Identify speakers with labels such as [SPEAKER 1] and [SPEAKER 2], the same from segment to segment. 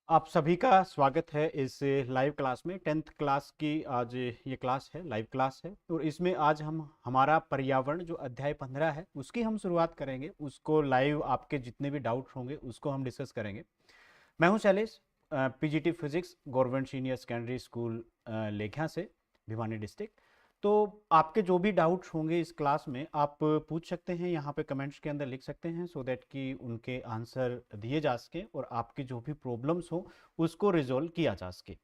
[SPEAKER 1] आप सभी का स्वागत है इस लाइव क्लास में। 10th क्लास की आज ये क्लास है, लाइव क्लास है। तो इसमें आज हम हमारा पर्यावरण जो अध्याय 15 है उसकी हम शुरुआत करेंगे। उसको लाइव आपके जितने भी डाउट्स होंगे उसको हम डिस्कस करेंगे। मैं हूं Shailesh, PGT physics, government senior secondary school लेखा से, भिवानी डिस्ट्रिक्ट। तो आपके जो भी डाउट्स होंगे इस क्लास में आप पूछ सकते हैं, यहाँ पे कमेंट्स के अंदर लिख सकते हैं, सो दैट कि उनके आंसर दिए जा सके और आपकी जो भी प्रॉब्लम्स हो उसको रिजोल्व किया जा सके।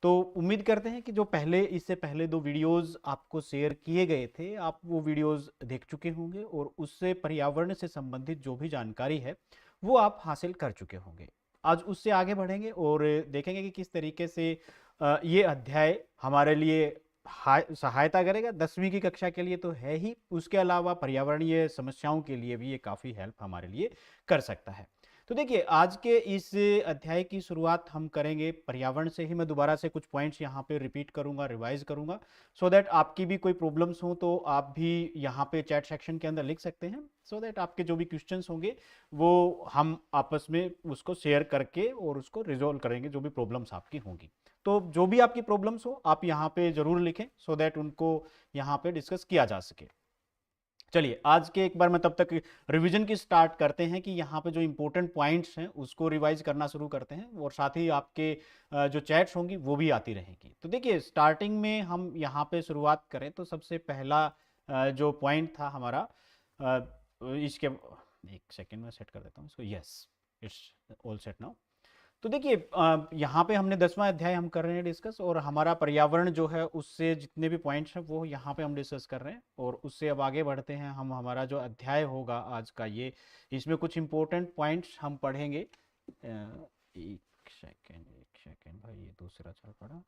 [SPEAKER 1] तो उम्मीद करते हैं कि जो पहले इससे पहले 2 वीडियोस आपको शेयर किए गए थे आप वो वीडियोस देख चुके होंगे और उससे पर्यावरण से संबंधित जो भी जानकारी है वो आप हासिल कर चुके होंगे। आज उससे आगे बढ़ेंगे और देखेंगे कि किस तरीके से ये अध्याय हमारे लिए सहायता करेगा। 10वीं की कक्षा के लिए तो है ही, उसके अलावा पर्यावरणीय समस्याओं के लिए भी ये काफ़ी हेल्प हमारे लिए कर सकता है। तो देखिए, आज के इस अध्याय की शुरुआत हम करेंगे पर्यावरण से ही। मैं दोबारा से कुछ पॉइंट्स यहाँ पे रिपीट करूंगा, रिवाइज करूंगा, सो दैट आपकी भी कोई प्रॉब्लम्स हो तो आप भी यहाँ पे चैट सेक्शन के अंदर लिख सकते हैं, सो दैट आपके जो भी क्वेश्चंस होंगे वो हम आपस में उसको शेयर करके और उसको रिजोल्व करेंगे, जो भी प्रॉब्लम्स आपकी होंगी। तो जो भी आपकी प्रॉब्लम्स हो आप यहाँ पे जरूर लिखें, सो दैट उनको यहाँ पे डिस्कस किया जा सके। चलिए, आज के एक बार मैं तब तक रिवीजन की स्टार्ट करते हैं कि यहाँ पे जो इंपॉर्टेंट पॉइंट्स हैं उसको रिवाइज करना शुरू करते हैं और साथ ही आपके जो चैट्स होंगी वो भी आती रहेंगी। तो देखिए, स्टार्टिंग में हम यहाँ पे शुरुआत करें तो सबसे पहला जो पॉइंट था हमारा, इसके एक सेकेंड में सेट कर देता हूँ इसको। Yes, it's all set now. तो देखिए, यहाँ पे हमने 10वां अध्याय हम कर रहे हैं डिस्कस, और हमारा पर्यावरण जो है उससे जितने भी पॉइंट्स हैं वो यहाँ पे हम डिस्कस कर रहे हैं। और उससे अब आगे बढ़ते हैं हम, हमारा जो अध्याय होगा आज का ये, इसमें कुछ इंपॉर्टेंट पॉइंट्स हम पढ़ेंगे। एक सेकेंड भाई, ये दूसरा चल पड़ा।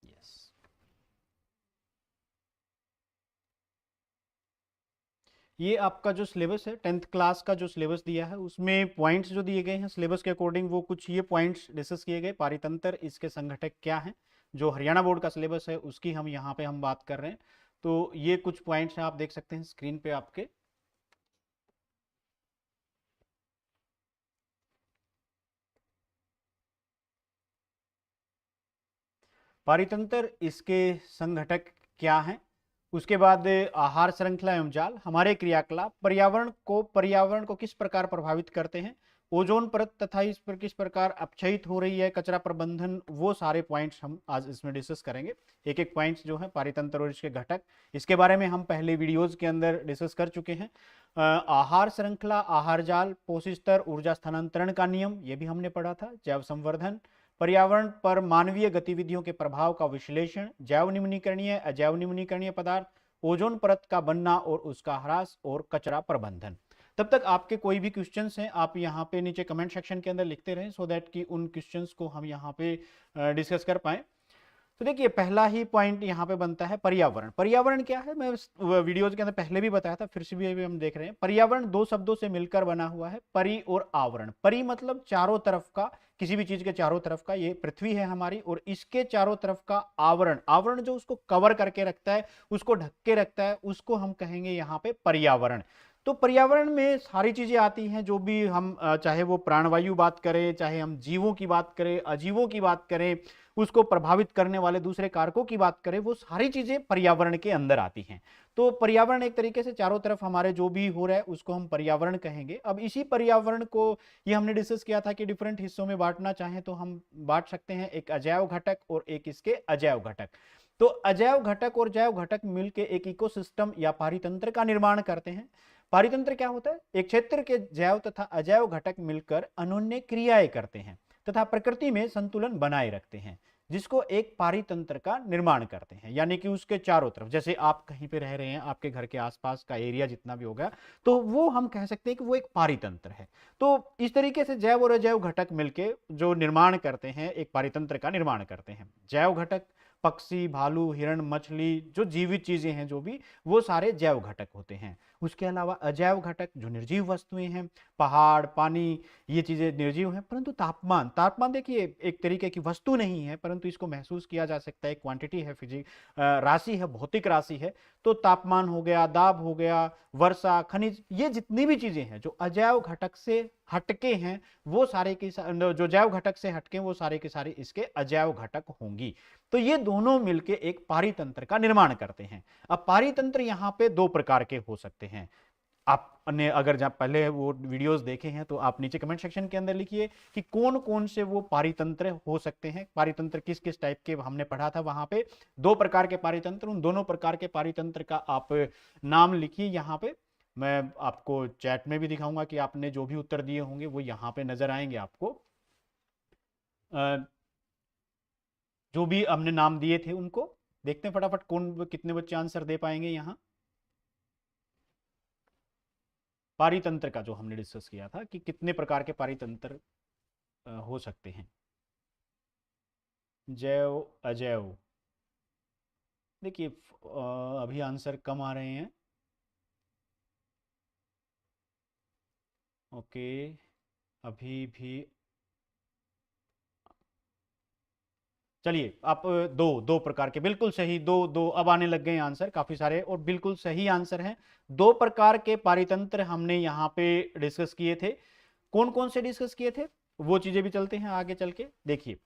[SPEAKER 1] यस, ये आपका जो सिलेबस है 10th क्लास का, जो सिलेबस दिया है उसमें पॉइंट्स जो दिए गए हैं सिलेबस के अकॉर्डिंग, वो कुछ ये पॉइंट्स डिस्कस किए गए। पारितंत्र, इसके संघटक क्या हैं, जो हरियाणा बोर्ड का सिलेबस है उसकी हम यहाँ पे हम बात कर रहे हैं। तो ये कुछ पॉइंट्स हैं, आप देख सकते हैं स्क्रीन पे आपके। पारितंत्र, इसके संघटक क्या हैं, उसके बाद आहार श्रृंखला एवं जाल, हमारे क्रियाकलाप पर्यावरण को किस प्रकार प्रभावित करते हैं, ओजोन परत तथा इस पर किस प्रकार अपक्षयित हो रही है, कचरा प्रबंधन, वो सारे पॉइंट्स हम आज इसमें डिस्कस करेंगे। एक एक पॉइंट्स जो है पारितंत्र और इसके घटक, इसके बारे में हम पहले वीडियोज के अंदर डिस्कस कर चुके हैं। आहार श्रृंखला, आहार जाल, पोषक स्तर, ऊर्जा स्थानांतरण का नियम, ये भी हमने पढ़ा था। जैव संवर्धन, पर्यावरण पर मानवीय गतिविधियों के प्रभाव का विश्लेषण, जैव निम्नीकरणीय अजैव निम्नीकरणीय पदार्थ, ओजोन परत का बनना और उसका ह्रास, और कचरा प्रबंधन। तब तक आपके कोई भी क्वेश्चंस हैं आप यहाँ पे नीचे कमेंट सेक्शन के अंदर लिखते रहें, सो दैट कि उन क्वेश्चंस को हम यहाँ पे डिस्कस कर पाए। तो देखिए, पहला ही पॉइंट यहाँ पे बनता है पर्यावरण। पर्यावरण क्या है, मैं वीडियोज के अंदर पहले भी बताया था, फिर से भी हम देख रहे हैं। पर्यावरण 2 शब्दों से मिलकर बना हुआ है, परि और आवरण। परि मतलब चारों तरफ का, किसी भी चीज के चारों तरफ का, ये पृथ्वी है हमारी, और इसके चारों तरफ का आवरण, आवरण जो उसको कवर करके रखता है, उसको ढक के रखता है, उसको हम कहेंगे यहाँ पे पर्यावरण। तो पर्यावरण में सारी चीजें आती हैं, जो भी हम चाहे वो प्राणवायु बात करें, चाहे हम जीवों की बात करें, अजीवों की बात करें, उसको प्रभावित करने वाले दूसरे कारकों की बात करें, वो सारी चीजें पर्यावरण के अंदर आती हैं। तो पर्यावरण एक तरीके से चारों तरफ हमारे जो भी हो रहा है उसको हम पर्यावरण कहेंगे। अब इसी पर्यावरण को, ये हमने डिस्कस किया था कि डिफरेंट हिस्सों में बांटना चाहें तो हम बांट सकते हैं, एक अजैव घटक और एक इसके अजैव घटक। तो अजैव घटक और जैव घटक मिलकर एक इकोसिस्टम या पारितंत्र का निर्माण करते हैं। पारितंत्र क्या होता है, एक क्षेत्र के जैव तथा अजैव घटक मिलकर अनोन्य क्रियाएं करते हैं तथा प्रकृति में संतुलन बनाए रखते हैं, जिसको एक पारितंत्र का निर्माण करते हैं। यानी कि उसके चारों तरफ, जैसे आप कहीं पे रह रहे हैं, आपके घर के आसपास का एरिया जितना भी होगा, तो वो हम कह सकते हैं कि वो एक पारितंत्र है। तो इस तरीके से जैव और अजैव घटक मिलके जो निर्माण करते हैं, एक पारितंत्र का निर्माण करते हैं। जैव घटक पक्षी, भालू, हिरण, मछली, जो जीवित चीजें हैं जो भी, वो सारे जैव घटक होते हैं। उसके अलावा अजैव घटक जो निर्जीव वस्तुएं हैं, पहाड़, पानी, ये चीजें निर्जीव हैं। परंतु तापमान, तापमान देखिए एक तरीके की वस्तु नहीं है, परंतु इसको महसूस किया जा सकता है, क्वांटिटी है, राशि है, भौतिक राशि है। तो तापमान हो गया, दाब हो गया, वर्षा, खनिज, ये जितनी भी चीजें हैं जो अजैव घटक से हटके हैं, वो सारे के जो जैव घटक से हटके वो सारे के सारे इसके अजैव घटक होंगी। तो ये दोनों मिलके एक पारितंत्र का निर्माण करते हैं। अब पारितंत्र यहाँ पे दो प्रकार के हो सकते हैं। आपने अगर जब पहले वो वीडियोस देखे हैं तो आप नीचे कमेंट सेक्शन के अंदर लिखिए कि कौन कौन से वो पारितंत्र हो सकते हैं, पारितंत्र किस किस टाइप के हमने पढ़ा था। वहां पे दो प्रकार के पारितंत्र, उन दोनों प्रकार के पारितंत्र का आप नाम लिखिए। यहाँ पे मैं आपको चैट में भी दिखाऊंगा कि आपने जो भी उत्तर दिए होंगे वो यहाँ पे नजर आएंगे आपको। जो भी हमने नाम दिए थे उनको देखते हैं फटाफट कौन कितने बच्चे आंसर दे पाएंगे। यहाँ पारितंत्र का जो हमने डिस्कस किया था कि कितने प्रकार के पारितंत्र हो सकते हैं। जैव, अजैव, देखिए अभी आंसर कम आ रहे हैं। ओके, अभी भी चलिए आप दो प्रकार के, बिल्कुल सही, दो अब आने लग गए आंसर काफी सारे और बिल्कुल सही आंसर हैं। दो प्रकार के पारितंत्र हमने यहाँ पे डिस्कस किए थे। कौन कौन से डिस्कस किए थे वो चीजें भी चलते हैं आगे चल के। देखिए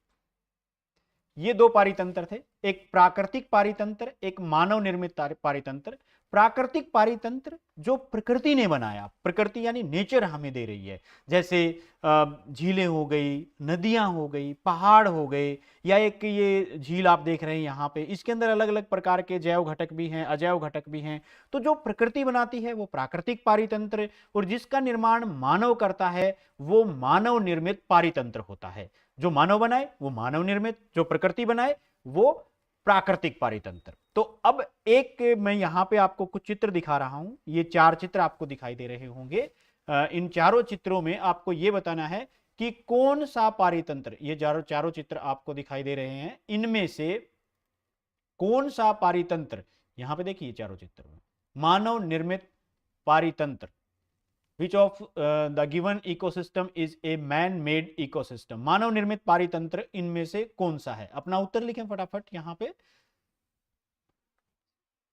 [SPEAKER 1] ये दो पारितंत्र थे, एक प्राकृतिक पारितंत्र, एक मानव निर्मित पारितंत्र। प्राकृतिक पारितंत्र जो प्रकृति ने बनाया, प्रकृति यानी नेचर हमें दे रही है, जैसे झीलें हो गई, नदियां हो गई, पहाड़ हो गए, या एक ये झील आप देख रहे हैं यहाँ पे, इसके अंदर अलग अलग प्रकार के जैव घटक भी हैं, अजैव घटक भी हैं। तो जो प्रकृति बनाती है वो प्राकृतिक पारितंत्र, और जिसका निर्माण मानव करता है वो मानव निर्मित पारितंत्र होता है। जो मानव बनाए वो मानव निर्मित, जो प्रकृति बनाए वो प्राकृतिक पारितंत्र। तो अब एक मैं यहां पे आपको कुछ चित्र दिखा रहा हूं, ये चार चित्र आपको दिखाई दे रहे होंगे। इन चारों चित्रों में आपको ये बताना है कि कौन सा पारितंत्र, ये चारों चित्र आपको दिखाई दे रहे हैं, इनमें से कौन सा पारितंत्र, यहां पे देखिए चारों चित्र में मानव निर्मित पारितंत्र, Which of the given ecosystem is a man-made ecosystem? मानव निर्मित पारितंत्र इनमें से कौन सा है? अपना उत्तर लिखें फटाफट यहाँ पे।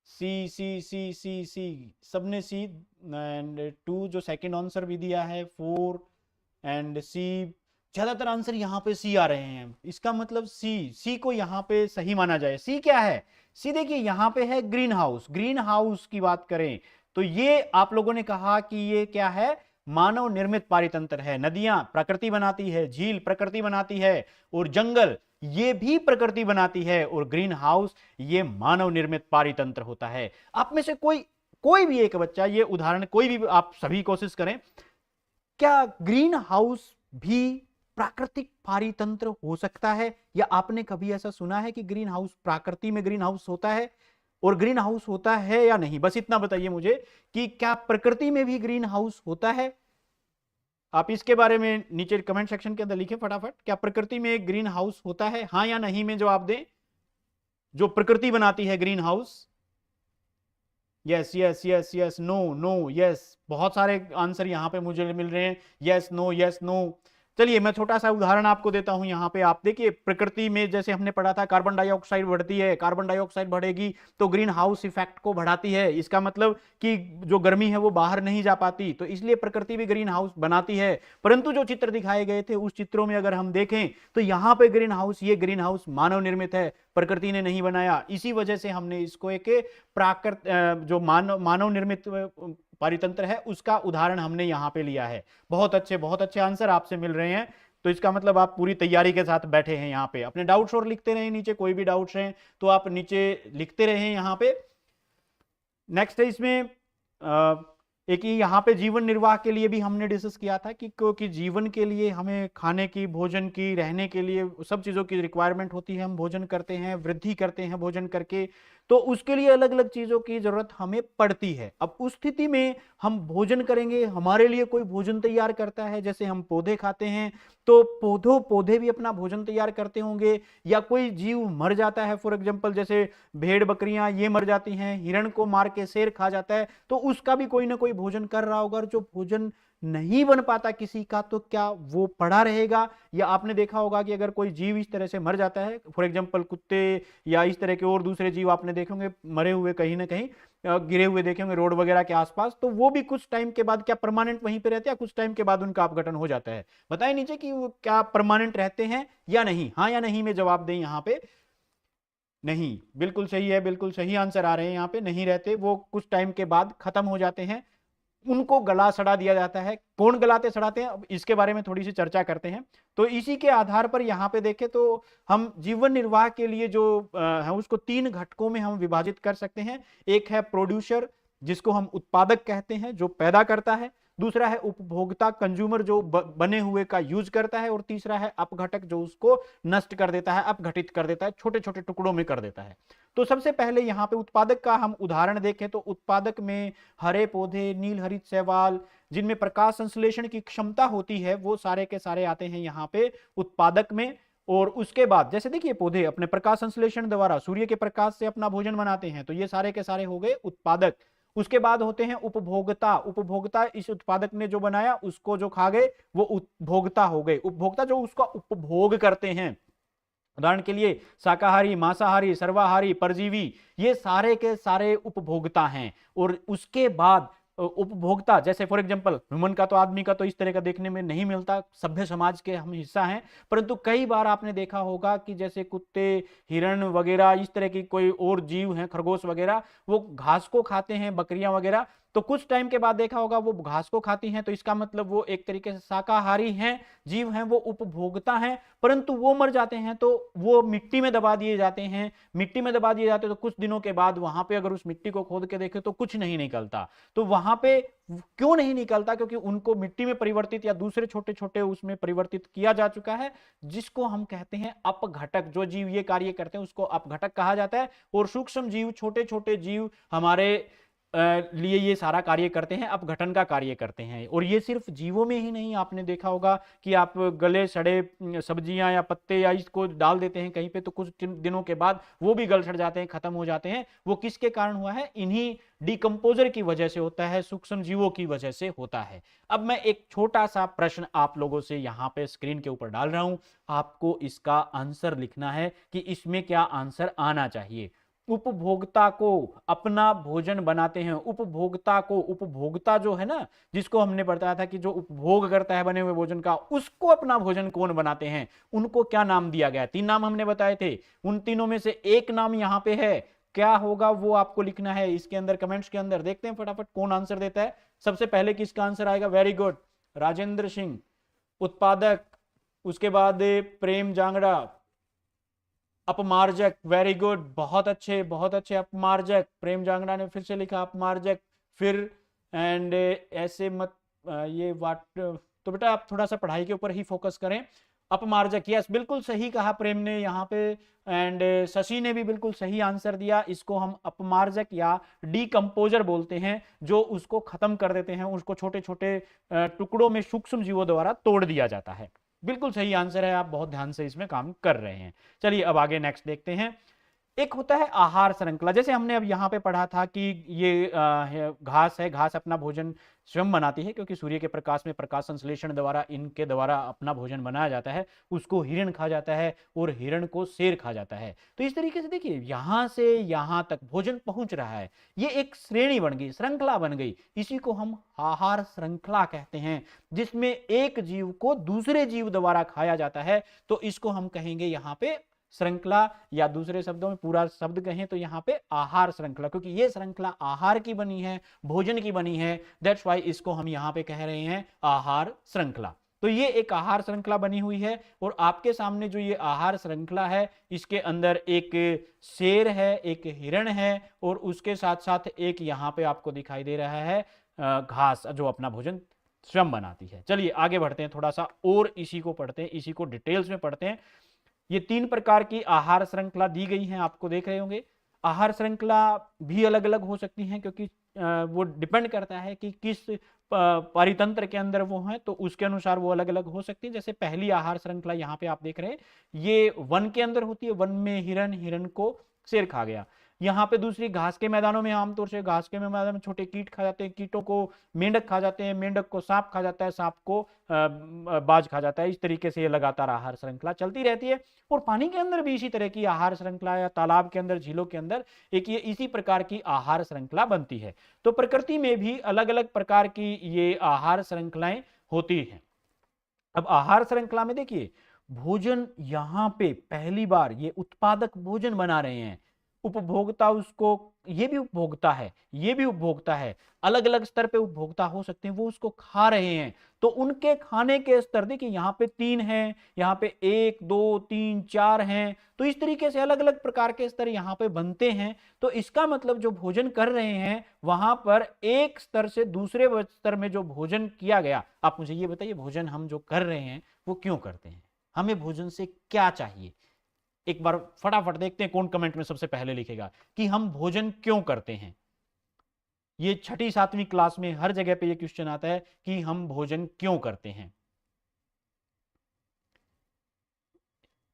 [SPEAKER 1] सी सी सी सी सी, सबने सी, एंड 2 जो सेकंड आंसर भी दिया है 4 एंड सी, ज्यादातर आंसर यहाँ पे सी आ रहे हैं। इसका मतलब सी को यहाँ पे सही माना जाए। सी क्या है? सी देखिए यहाँ पे है ग्रीन हाउस। ग्रीन हाउस की बात करें तो ये आप लोगों ने कहा कि ये क्या है? मानव निर्मित पारितंत्र है। नदियां प्रकृति बनाती है, झील प्रकृति बनाती है, और जंगल ये भी प्रकृति बनाती है, और ग्रीन हाउस ये मानव निर्मित पारितंत्र होता है। आप में से कोई भी एक बच्चा ये उदाहरण, कोई भी आप सभी कोशिश करें, क्या ग्रीन हाउस भी प्राकृतिक पारितंत्र हो सकता है? या आपने कभी ऐसा सुना है कि ग्रीन हाउस, प्रकृति में ग्रीन हाउस होता है? और ग्रीन हाउस होता है या नहीं, बस इतना बताइए मुझे कि क्या प्रकृति में भी ग्रीन हाउस होता है? आप इसके बारे में नीचे कमेंट सेक्शन के अंदर लिखें फटाफट, क्या प्रकृति में एक ग्रीन हाउस होता है? हाँ या नहीं में जवाब दें, जो प्रकृति बनाती है greenhouse. Yes yes yes yes, no no, yes, बहुत सारे आंसर यहां पे मुझे मिल रहे हैं, यस नो यस नो। चलिए मैं छोटा सा उदाहरण आपको देता हूं। यहाँ पे आप देखिए, प्रकृति में जैसे हमने पढ़ा था कार्बन डाइऑक्साइड बढ़ती है, कार्बन डाइऑक्साइड बढ़ेगी तो ग्रीन हाउस इफेक्ट को बढ़ाती है। इसका मतलब कि जो गर्मी है वो बाहर नहीं जा पाती, तो इसलिए प्रकृति भी ग्रीन हाउस बनाती है। परंतु जो चित्र दिखाए गए थे उस चित्रों में अगर हम देखें तो यहाँ पे ग्रीन हाउस, ये ग्रीन हाउस मानव निर्मित है, प्रकृति ने नहीं बनाया। इसी वजह से हमने इसको एक जो मानव निर्मित पारितंत्र है उसका उदाहरण हमने यहां पे लिया है। बहुत अच्छे आंसर आपसे मिल रहे हैं, तो इसका मतलब आप पूरी तैयारी के साथ बैठे हैं यहाँ पे। अपने डाउट्स और लिखते रहें नीचे, कोई भी डाउट्स हैं तो आप नीचे लिखते रहें यहाँ पे। नेक्स्ट है इसमें एक ये यहाँ पे जीवन निर्वाह के लिए भी हमने डिस्कस किया था कि क्योंकि जीवन के लिए हमें खाने की, भोजन की, रहने के लिए सब चीज़ों की रिक्वायरमेंट होती है। हम भोजन करते हैं, वृद्धि करते हैं भोजन करके, तो उसके लिए अलग अलग चीज़ों की ज़रूरत हमें पड़ती है। अब उस स्थिति में हम भोजन करेंगे, हमारे लिए कोई भोजन तैयार करता है, जैसे हम पौधे खाते हैं तो पौधे भी अपना भोजन तैयार करते होंगे, या कोई जीव मर जाता है, फॉर एग्जाम्पल जैसे भेड़ बकरियां ये मर जाती हैं, हिरण को मार के शेर खा जाता है, तो उसका भी कोई ना कोई भोजन कर रहा होगा। और जो भोजन नहीं बन पाता किसी का, तो क्या वो पड़ा रहेगा? या आपने देखा होगा कि अगर कोई जीव इस तरह से मर जाता है, फॉर एग्जाम्पल कुत्ते या इस तरह के और दूसरे जीव आपने देखे होंगे मरे हुए कहीं ना कहीं, गिरे हुए देखे होंगे रोड वगैरह के आसपास, तो वो भी कुछ टाइम के बाद क्या परमानेंट वहीं पे रहते हैं, कुछ टाइम के बाद उनका अपघटन हो जाता है? बताइए नीचे कि वो क्या परमानेंट रहते हैं या नहीं, हाँ या नहीं में जवाब दें यहाँ पे। नहीं, बिल्कुल सही है, बिल्कुल सही आंसर आ रहे हैं यहाँ पे, नहीं रहते, वो कुछ टाइम के बाद खत्म हो जाते हैं, उनको गला सड़ा दिया जाता है। कौन गलाते सड़ाते हैं, अब इसके बारे में थोड़ी सी चर्चा करते हैं। तो इसी के आधार पर यहाँ पे देखें तो हम जीवन निर्वाह के लिए जो है उसको 3 घटकों में हम विभाजित कर सकते हैं। एक है प्रोड्यूसर, जिसको हम उत्पादक कहते हैं, जो पैदा करता है। दूसरा है उपभोक्ता, कंज्यूमर, जो बने हुए का यूज करता है। और तीसरा है अपघटक, जो उसको नष्ट कर देता है, अपघटित कर देता है, छोटे छोटे टुकड़ों में कर देता है। तो सबसे पहले यहाँ पे उत्पादक का हम उदाहरण देखें तो उत्पादक में हरे पौधे, नील हरित शैवाल, जिनमें प्रकाश संश्लेषण की क्षमता होती है, वो सारे के सारे आते हैं यहाँ पे उत्पादक में। और उसके बाद जैसे देखिए पौधे अपने प्रकाश संश्लेषण द्वारा सूर्य के प्रकाश से अपना भोजन बनाते हैं, तो ये सारे के सारे हो गए उत्पादक। उसके बाद होते हैं उपभोक्ता। उपभोक्ता इस उत्पादक ने जो बनाया उसको जो खा गए वो उपभोक्ता हो गए। उपभोक्ता जो उसका उपभोग करते हैं, उदाहरण के लिए शाकाहारी, मांसाहारी, सर्वाहारी, परजीवी, ये सारे के सारे उपभोक्ता हैं। और उसके बाद उपभोक्ता, जैसे फॉर एग्जांपल ह्यूमन का तो, आदमी का तो इस तरह का देखने में नहीं मिलता, सभ्य समाज के हम हिस्सा हैं, परंतु कई बार आपने देखा होगा कि जैसे कुत्ते, हिरण वगैरह, इस तरह की कोई और जीव हैं, खरगोश वगैरह, वो घास को खाते हैं, बकरियां वगैरह, तो कुछ टाइम के बाद देखा होगा वो घास को खाती हैं, तो इसका मतलब वो एक तरीके से शाकाहारी हैं, जीव हैं, वो उपभोक्ता हैं। परंतु वो मर जाते हैं तो वो मिट्टी में दबा दिए जाते हैं। मिट्टी में दबा दिए जाते हैं तो कुछ दिनों के बाद वहां पे अगर उस मिट्टी को खोद के देखें तो कुछ नहीं निकलता। तो वहां पे क्यों नहीं निकलता? क्योंकि उनको मिट्टी में परिवर्तित या दूसरे छोटे छोटे उसमें परिवर्तित किया जा चुका है, जिसको हम कहते हैं अपघटक। जो जीव ये कार्य करते हैं उसको अपघटक कहा जाता है। और सूक्ष्म जीव, छोटे छोटे जीव हमारे लिए ये सारा कार्य करते हैं, अपघटन का कार्य करते हैं। और ये सिर्फ जीवों में ही नहीं, आपने देखा होगा कि आप गले सड़े सब्जियां या पत्ते या इसको डाल देते हैं कहीं पे, तो कुछ दिनों के बाद वो भी गल सड़ जाते हैं, खत्म हो जाते हैं। वो किसके कारण हुआ है? इन्हीं डिकम्पोजर की वजह से होता है, सूक्ष्म जीवों की वजह से होता है। अब मैं एक छोटा सा प्रश्न आप लोगों से यहाँ पे स्क्रीन के ऊपर डाल रहा हूं, आपको इसका आंसर लिखना है कि इसमें क्या आंसर आना चाहिए। उपभोक्ता को अपना भोजन बनाते हैं, उपभोक्ता को, उपभोक्ता जो है ना, जिसको हमने बताया था कि जो उपभोग करता है बने हुए भोजन का, उसको अपना भोजन कौन बनाते हैं, उनको क्या नाम दिया गया? 3 नाम हमने बताए थे, उन तीनों में से एक नाम यहां पे है, क्या होगा वो आपको लिखना है इसके अंदर, कमेंट्स के अंदर। देखते हैं फटाफट कौन आंसर देता है। सबसे पहले किसका आंसर आएगा? वेरी गुड, राजेंद्र सिंह, उत्पादक। उसके बाद प्रेम जांगड़ा, अपमार्जक। वेरी गुड, बहुत अच्छे बहुत अच्छे, अपमार्जक। प्रेम जांगड़ा ने फिर से लिखा अपमार्जक। फिर एंड ऐसे मत ये वाट, तो बेटा आप थोड़ा सा पढ़ाई के ऊपर ही फोकस करें। अपमार्जक, यस बिल्कुल सही कहा प्रेम ने यहाँ पे। एंड शशि ने भी बिल्कुल सही आंसर दिया। इसको हम अपमार्जक या डीकंपोजर बोलते हैं, जो उसको खत्म कर देते हैं, उसको छोटे छोटे टुकड़ों में सूक्ष्म जीवों द्वारा तोड़ दिया जाता है। बिल्कुल सही आंसर है, आप बहुत ध्यान से इसमें काम कर रहे हैं। चलिए अब आगे नेक्स्ट देखते हैं। एक होता है आहार श्रृंखला, जैसे हमने अब यहाँ पे पढ़ा था कि ये घास है, घास अपना भोजन स्वयं बनाती है, क्योंकि सूर्य के प्रकाश में प्रकाश संश्लेषण द्वारा इनके द्वारा अपना भोजन बनाया जाता है। उसको हिरण खा जाता है और हिरण को शेर खा जाता है। तो इस तरीके से देखिए यहां से यहां तक भोजन पहुंच रहा है, ये एक श्रेणी बन गई, श्रृंखला बन गई। इसी को हम आहार श्रृंखला कहते हैं, जिसमें एक जीव को दूसरे जीव द्वारा खाया जाता है। तो इसको हम कहेंगे यहाँ पे श्रृंखला, या दूसरे शब्दों में पूरा शब्द कहें तो यहाँ पे आहार श्रृंखला, क्योंकि ये श्रृंखला आहार की बनी है, भोजन की बनी है। दैट्स वाई इसको हम यहाँ पे कह रहे हैं आहार श्रृंखला। तो ये एक आहार श्रृंखला बनी हुई है। और आपके सामने जो ये आहार श्रृंखला है, इसके अंदर एक शेर है, एक हिरण है, और उसके साथ साथ एक यहाँ पे आपको दिखाई दे रहा है घास जो अपना भोजन स्वयं बनाती है। चलिए आगे बढ़ते हैं, थोड़ा सा और इसी को पढ़ते हैं, इसी को डिटेल्स में पढ़ते हैं। ये 3 प्रकार की आहार श्रृंखला दी गई हैं, आपको देख रहे होंगे। आहार श्रृंखला भी अलग अलग हो सकती हैं, क्योंकि वो डिपेंड करता है कि किस परितंत्र के अंदर वो हैं, तो उसके अनुसार वो अलग अलग हो सकती है। जैसे पहली आहार श्रृंखला यहाँ पे आप देख रहे हैं, ये वन के अंदर होती है। वन में हिरन, हिरन को शेर खा गया। यहाँ पे दूसरी घास के मैदानों में, आमतौर से घास के मैदान में छोटे कीट खा जाते हैं, कीटों को मेंढक खा जाते हैं, मेंढक को सांप खा जाता है, सांप को बाज खा जाता है। इस तरीके से ये लगातार आहार श्रृंखला चलती रहती है। और पानी के अंदर भी इसी तरह की आहार श्रृंखला, या तालाब के अंदर, झीलों के अंदर एक ये इसी प्रकार की आहार श्रृंखला बनती है। तो प्रकृति में भी अलग अलग प्रकार की ये आहार श्रृंखलाएं होती हैं। अब आहार श्रृंखला में देखिए, भोजन यहां पे पहली बार ये उत्पादक भोजन बना रहे हैं, उपभोक्ता उसको, ये भी उपभोक्ता है, ये भी उपभोक्ता है, अलग अलग स्तर पे उपभोक्ता हो सकते हैं, वो उसको खा रहे हैं। तो उनके खाने के स्तर देखिए, यहाँ पे 3 हैं, यहाँ पे 1 2 3 4 हैं, तो इस तरीके से अलग अलग प्रकार के स्तर यहाँ पे बनते हैं। तो इसका मतलब जो भोजन कर रहे हैं, वहां पर एक स्तर से दूसरे स्तर में जो भोजन किया गया, आप मुझे ये बताइए, भोजन हम जो कर रहे हैं वो क्यों करते हैं, हमें भोजन से क्या चाहिए? एक बार फटाफट देखते हैं कौन कमेंट में सबसे पहले लिखेगा कि हम भोजन क्यों करते हैं। ये 6ठी 7वीं क्लास में हर जगह पे ये क्वेश्चन आता है कि हम भोजन क्यों करते हैं,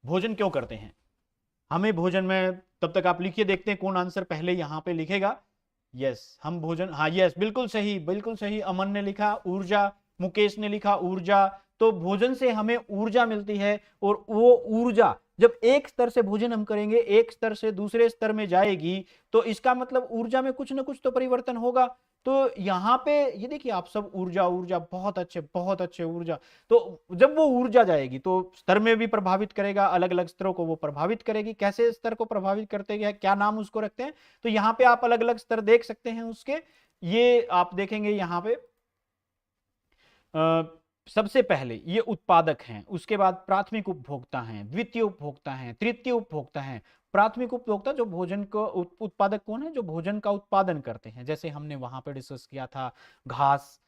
[SPEAKER 1] भोजन क्यों करते हैं, हमें भोजन में। तब तक आप लिखिए, देखते हैं कौन आंसर पहले यहां पे लिखेगा। यस, हम भोजन, हाँ यस, बिल्कुल सही, बिल्कुल सही। अमन ने लिखा ऊर्जा, मुकेश ने लिखा ऊर्जा। तो भोजन से हमें ऊर्जा मिलती है, और वो ऊर्जा जब एक स्तर से भोजन हम करेंगे, एक स्तर से दूसरे स्तर में जाएगी, तो इसका मतलब ऊर्जा में कुछ ना कुछ तो परिवर्तन होगा। तो यहाँ पे ये देखिए, आप सब ऊर्जा ऊर्जा, बहुत अच्छे ऊर्जा। तो जब वो ऊर्जा जाएगी तो स्तर में भी प्रभावित करेगा, अलग अलग स्तरों को वो प्रभावित करेगी। कैसे स्तर को प्रभावित करते हैं, क्या नाम उसको रखते हैं, तो यहाँ पे आप अलग अलग स्तर देख सकते हैं उसके। ये आप देखेंगे यहाँ पे सबसे पहले ये उत्पादक हैं, उसके बाद प्राथमिक उपभोक्ता हैं, द्वितीय उपभोक्ता हैं, तृतीय उपभोक्ता हैं। प्राथमिक उपभोक्ता जो भोजन को, उत्पादक कौन है, जो भोजन का उत्पादन करते हैं। जैसे हमने वहां पे डिस्कस किया था, घास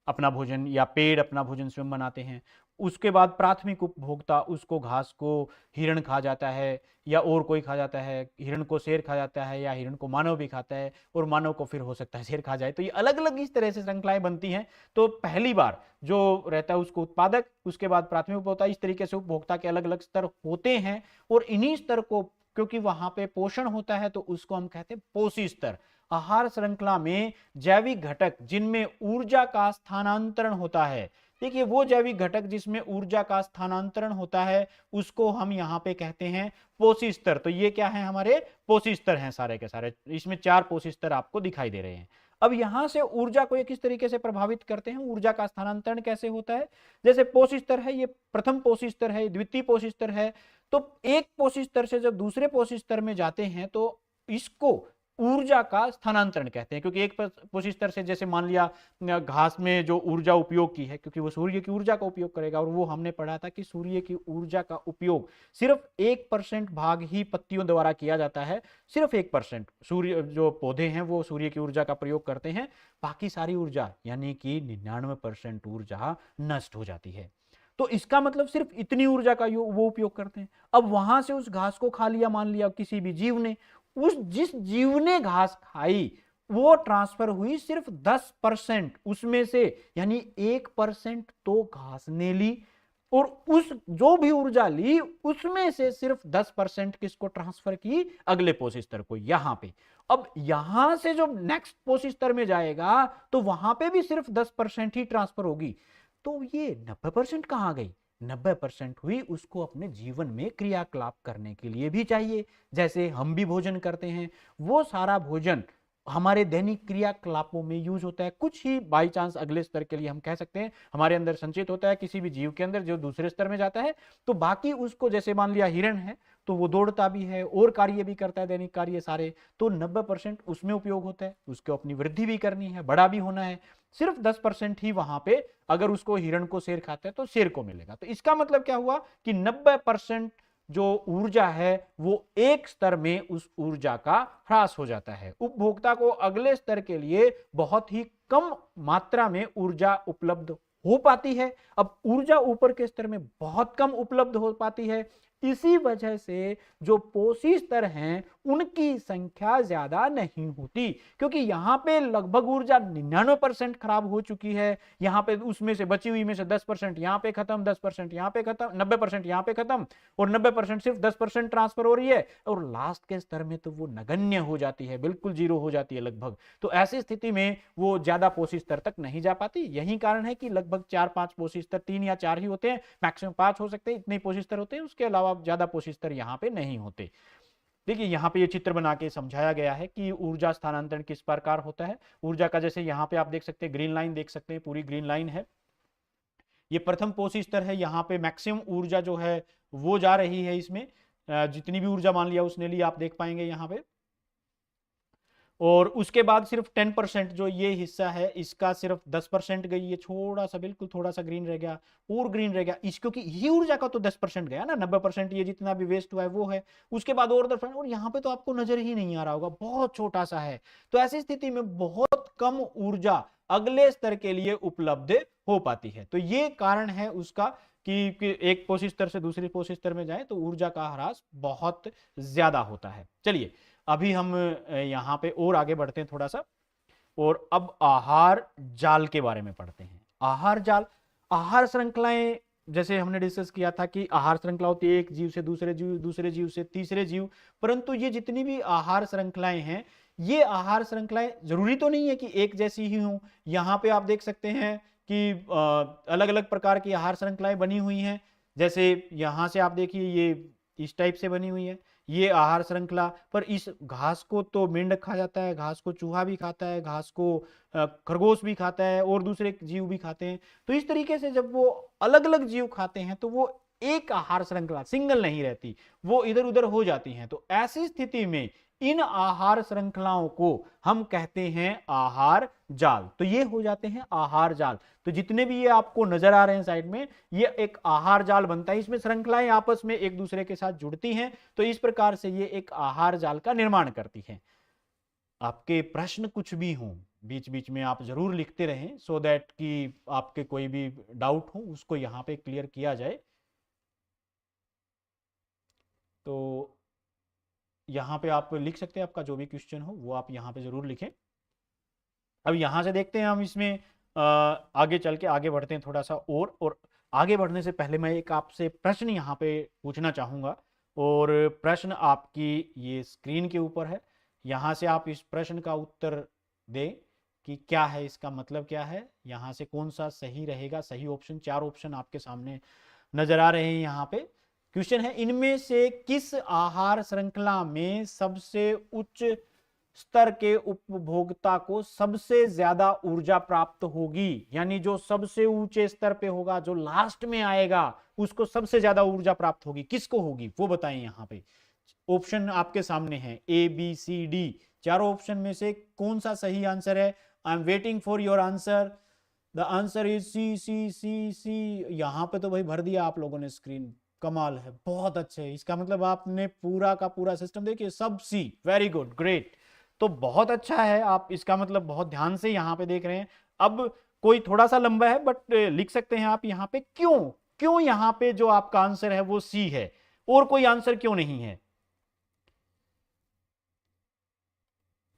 [SPEAKER 1] अपना भोजन या पेड़ अपना भोजन स्वयं बनाते हैं। उसके बाद प्राथमिक उपभोक्ता, उसको घास को हिरण खा जाता है या और कोई खा जाता है, हिरण को शेर खा जाता है, या हिरण को मानव भी खाता है, और मानव को फिर हो सकता है शेर खा जाए। तो ये अलग अलग इस तरह से श्रृंखलाएं बनती हैं। तो पहली बार जो रहता है उसको उत्पादक, उसके बाद प्राथमिक उपभोक्ता, इस तरीके से उपभोक्ता के अलग अलग स्तर होते हैं। और इन्हीं स्तर को, क्योंकि वहां पे पोषण होता है, तो उसको हम कहते हैं पोषी स्तर। आहार श्रृंखला में जैविक घटक जिनमें ऊर्जा का स्थानांतरण होता है, देखिए वो जैविक घटक जिसमें ऊर्जा का स्थानांतरण होता है, उसको हम यहाँ पे कहते हैं पोषी स्तर। तो ये क्या है, हमारे पोषी स्तर हैं सारे के सारे। इसमें 4 पोषी स्तर आपको दिखाई दे रहे हैं। अब यहां से ऊर्जा को ये किस तरीके से प्रभावित करते हैं, ऊर्जा का स्थानांतरण कैसे होता है। जैसे पोषी स्तर है, ये प्रथम पोषी स्तर है, द्वितीय पोषी स्तर है। तो एक पोषी स्तर से जब दूसरे पोषी स्तर में जाते हैं, तो इसको ऊर्जा का स्थानांतरण कहते हैं। क्योंकि एक पोषी स्तर से, जैसे मान लिया घास में जो ऊर्जा उपयोग की है, क्योंकि वो सूर्य की ऊर्जा का उपयोग करेगा, और वो हमने पढ़ा था कि सूर्य की ऊर्जा का उपयोग सिर्फ 1% भाग ही पत्तियों द्वारा किया जाता है। सिर्फ 1% सूर्य, जो पौधे हैं वो सूर्य की ऊर्जा का प्रयोग करते हैं, बाकी सारी ऊर्जा यानी कि 99% ऊर्जा नष्ट हो जाती है। तो इसका मतलब सिर्फ इतनी ऊर्जा का वो उपयोग करते हैं। अब वहां से उस घास को खा लिया, मान लिया किसी भी जीव ने, उस जिस जीव ने घास खाई वो ट्रांसफर हुई सिर्फ 10% उसमें से, यानी 1% तो घास ने ली, और उस जो भी ऊर्जा ली उसमें से सिर्फ 10% किसको ट्रांसफर की, अगले पोषी स्तर को, यहां पे। अब यहां से जो नेक्स्ट पोषी स्तर में जाएगा, तो वहां पे भी सिर्फ 10% ही ट्रांसफर होगी। तो ये 90% कहां गई, 90% हुई उसको अपने जीवन में क्रियाकलाप करने के लिए भी चाहिए। जैसे हम भी भोजन करते हैं, वो सारा भोजन हमारे दैनिक क्रियाकलापों में यूज होता है। कुछ ही बाई चांस अगले स्तर के लिए हम कह सकते हैं हमारे अंदर संचित होता है, किसी भी जीव के अंदर जो दूसरे स्तर में जाता है। तो बाकी उसको, जैसे मान लिया हिरण है, तो वो दौड़ता भी है और कार्य भी करता है, दैनिक कार्य सारे, तो 90% उसमें उपयोग होता है। उसको अपनी वृद्धि भी करनी है, बड़ा भी होना है, सिर्फ 10% ही वहां पे, अगर उसको हिरण को शेर खाता है तो शेर को मिलेगा। तो इसका मतलब क्या हुआ कि 90% जो ऊर्जा है वो एक स्तर में उस ऊर्जा का ह्रास हो जाता है। उपभोक्ता को अगले स्तर के लिए बहुत ही कम मात्रा में ऊर्जा उपलब्ध हो पाती है। अब ऊर्जा ऊपर के स्तर में बहुत कम उपलब्ध हो पाती है, इसी वजह से जो पोषी स्तर हैं उनकी संख्या ज्यादा नहीं होती, क्योंकि यहां पे लगभग ऊर्जा 99% खराब हो चुकी है। यहां पे उसमें से बची हुई में से 10% यहां पे खत्म, 10% यहां पे खत्म, 90% यहां पे खत्म और 90% सिर्फ 10% ट्रांसफर हो रही है, और लास्ट के स्तर में तो वो नगण्य हो जाती है, बिल्कुल जीरो हो जाती है लगभग। तो ऐसी स्थिति में वो ज्यादा पोषी स्तर तक नहीं जा पाती। यही कारण है कि लगभग 4-5 पोषी स्तर, 3 या 4 ही होते हैं, मैक्सिमम 5 हो सकते हैं, इतने पोषी स्तर होते हैं, उसके अलावा ज्यादा पोषी स्तर यहाँ पे नहीं होते। देखिए यहाँ पे ये चित्र बना के समझाया गया है कि ऊर्जा स्थानांतरण किस प्रकार होता है। ऊर्जा का जैसे यहाँ पे आप देख सकते हैं, ग्रीन लाइन देख सकते हैं, पूरी ग्रीन लाइन है, ये प्रथम पोषी स्तर है। यहाँ पे मैक्सिमम ऊर्जा जो है वो जा रही है इसमें, जितनी भी ऊर्जा मान लिया उसने ली, आप देख पाएंगे यहाँ पे। और उसके बाद सिर्फ 10% जो ये हिस्सा है इसका सिर्फ 10% गई, ये थोड़ा सा, बिल्कुल थोड़ा सा ग्रीन रह गया और ग्रीन रह गया इस, क्योंकि ये ऊर्जा का तो 10% गया ना, 90% ये जितना भी वेस्ट हुआ है वो है। उसके बाद और 10%, और यहाँ पे तो आपको नजर ही नहीं आ रहा होगा, बहुत छोटा सा है। तो ऐसी स्थिति में बहुत कम ऊर्जा अगले स्तर के लिए उपलब्ध हो पाती है। तो ये कारण है उसका कि एक पोषी स्तर से दूसरे पोषी स्तर में जाए तो ऊर्जा का ह्रास बहुत ज्यादा होता है। चलिए अभी हम यहाँ पे और आगे बढ़ते हैं थोड़ा सा, और अब आहार जाल के बारे में पढ़ते हैं। आहार जाल, आहार श्रृंखलाएं, जैसे हमने डिस्कस किया था कि आहार श्रृंखला होती है एक जीव से दूसरे जीव, दूसरे जीव से तीसरे जीव, परंतु ये जितनी भी आहार श्रृंखलाएं हैं, ये आहार श्रृंखलाएं जरूरी तो नहीं है कि एक जैसी ही हों। यहाँ पे आप देख सकते हैं कि अलग अलग प्रकार की आहार श्रृंखलाएं बनी हुई हैं। जैसे यहाँ से आप देखिए ये इस टाइप से बनी हुई है ये आहार श्रृंखला, पर इस घास को तो मेंढक खा जाता है, घास को चूहा भी खाता है, घास को खरगोश भी खाता है और दूसरे जीव भी खाते हैं। तो इस तरीके से जब वो अलग अलग जीव खाते हैं तो वो एक आहार श्रृंखला सिंगल नहीं रहती, वो इधर उधर हो जाती हैं। तो ऐसी स्थिति में इन आहार श्रृंखलाओं को हम कहते हैं आहार जाल। तो ये हो जाते हैं आहार जाल। तो जितने भी ये आपको नजर आ रहे हैं साइड में, ये एक आहार जाल बनता है, इसमें श्रृंखलाएं आपस में एक दूसरे के साथ जुड़ती हैं। तो इस प्रकार से ये एक आहार जाल का निर्माण करती है। आपके प्रश्न कुछ भी हों बीच बीच में आप जरूर लिखते रहें, सो दैट कि आपके कोई भी डाउट हो उसको यहाँ पे क्लियर किया जाए। तो यहाँ पे आप लिख सकते हैं, आपका जो भी क्वेश्चन हो वो आप यहाँ पे जरूर लिखें। अब यहाँ से देखते हैं हम इसमें आगे चल के आगे बढ़ते हैं थोड़ा सा, और आगे बढ़ने से पहले मैं एक आपसे प्रश्न यहाँ पे पूछना चाहूँगा, और प्रश्न आपकी ये स्क्रीन के ऊपर है। यहाँ से आप इस प्रश्न का उत्तर दें कि क्या है, इसका मतलब क्या है, यहाँ से कौन सा सही रहेगा। सही ऑप्शन, 4 ऑप्शन आपके सामने नजर आ रहे हैं यहाँ पे। क्वेश्चन है, इनमें से किस आहार श्रृंखला में सबसे उच्च स्तर के उपभोक्ता को सबसे ज्यादा ऊर्जा प्राप्त होगी, यानी जो सबसे ऊंचे स्तर पे होगा, जो लास्ट में आएगा, उसको सबसे ज्यादा ऊर्जा प्राप्त होगी, किसको होगी वो बताएं। यहाँ पे ऑप्शन आपके सामने है ए बी सी डी, चारों ऑप्शन में से कौन सा सही आंसर है। I am waiting for your answer. The answer is C C C C. यहाँ पे तो भाई भर दिया आप लोगों ने स्क्रीन, कमाल है, बहुत अच्छे। इसका मतलब आपने पूरा का पूरा सिस्टम देखिए, सब सी, वेरी गुड, ग्रेट। तो बहुत अच्छा है, आप इसका मतलब बहुत ध्यान से यहाँ पे देख रहे हैं। अब कोई थोड़ा सा लंबा है बट लिख सकते हैं आप यहाँ पे, क्यों क्यों यहाँ पे जो आपका आंसर है वो सी है, और कोई आंसर क्यों नहीं है,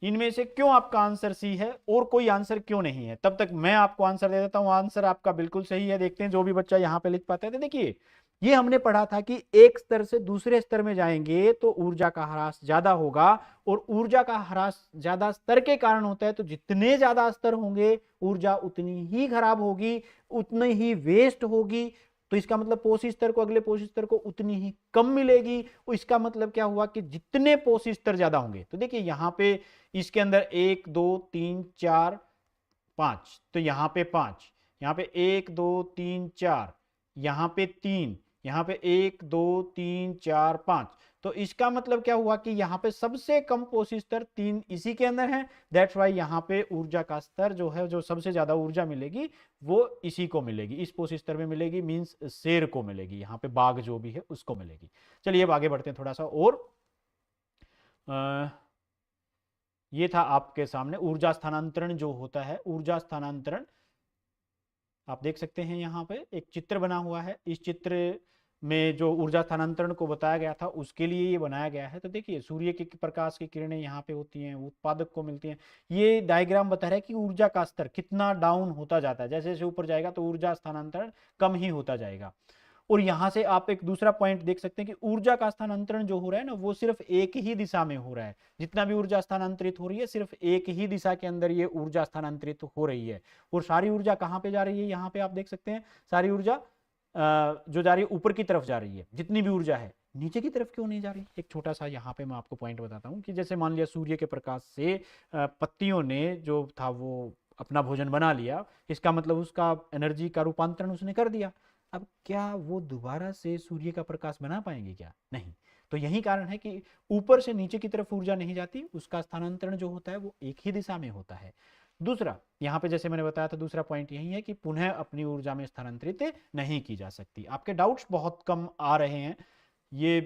[SPEAKER 1] इनमें से क्यों आपका आंसर सी है और कोई आंसर क्यों नहीं है। तब तक मैं आपको आंसर दे देता हूं। आंसर आपका बिल्कुल सही है। देखते हैं जो भी बच्चा यहां पे लिख पाता है। तो देखिए ये हमने पढ़ा था कि एक स्तर से दूसरे स्तर में जाएंगे तो ऊर्जा का ह्रास ज्यादा होगा, और ऊर्जा का ह्रास ज्यादा स्तर के कारण होता है। तो जितने ज्यादा स्तर होंगे ऊर्जा उतनी ही खराब होगी, उतनी ही वेस्ट होगी। तो इसका मतलब पोषी स्तर को अगले पोषी स्तर को उतनी ही कम मिलेगी। इसका मतलब क्या हुआ कि जितने पोषी स्तर ज्यादा होंगे, तो देखिए यहां पे इसके अंदर 1 2 3 4 5, तो यहां पे 5, यहां पे 1 2 3 4, यहां पे 3, यहां पे 1 2 3 4 5। तो इसका मतलब क्या हुआ कि यहाँ पे सबसे कम पोषी स्तर 3 इसी के अंदर है। दैट्स वाई यहाँ पे ऊर्जा का स्तर जो है, जो सबसे ज्यादा ऊर्जा मिलेगी वो इसी को मिलेगी, इस पोषी स्तर में मिलेगी, मींस शेर को मिलेगी, यहाँ पे बाघ जो भी है उसको मिलेगी। चलिए अब आगे बढ़ते हैं थोड़ा सा और। ये था आपके सामने ऊर्जा स्थानांतरण जो होता है। ऊर्जा स्थानांतरण आप देख सकते हैं, यहाँ पे एक चित्र बना हुआ है। इस चित्र में जो ऊर्जा स्थानांतरण को बताया गया था उसके लिए ये बनाया गया है। तो देखिए सूर्य के प्रकाश की किरणें यहाँ पे होती हैं, उत्पादक को मिलती हैं। ये डायग्राम बता रहा है कि ऊर्जा का स्तर कितना डाउन होता जाता है, जैसे जैसे ऊपर जाएगा तो ऊर्जा स्थानांतरण कम ही होता जाएगा। और यहां से आप एक दूसरा पॉइंट देख सकते हैं कि ऊर्जा का स्थानांतरण जो हो रहा है ना, वो सिर्फ एक ही दिशा में हो रहा है। जितना भी ऊर्जा स्थानांतरित हो रही है सिर्फ एक ही दिशा के अंदर ये ऊर्जा स्थानांतरित हो रही है। और सारी ऊर्जा कहां पे जा रही है, यहाँ पे आप देख सकते हैं सारी ऊर्जा जो जा रही है ऊपर की तरफ जा रही है। जितनी भी ऊर्जा है नीचे की तरफ क्यों नहीं जा रही? एक छोटा सा यहाँ पे मैं आपको पॉइंट बताता हूँ कि जैसे मान लिया सूर्य के प्रकाश से पत्तियों ने जो था वो अपना भोजन बना लिया, इसका मतलब उसका एनर्जी का रूपांतरण उसने कर दिया। अब क्या वो दोबारा से सूर्य का प्रकाश बना पाएंगे क्या? नहीं। तो यही कारण है कि ऊपर से नीचे की तरफ ऊर्जा नहीं जाती, उसका स्थानांतरण जो होता है वो एक ही दिशा में होता है। दूसरा यहाँ पे जैसे मैंने बताया था, दूसरा पॉइंट यही है कि पुनः अपनी ऊर्जा में स्थानांतरित नहीं की जा सकती। आपके डाउट्स बहुत कम आ रहे हैं, ये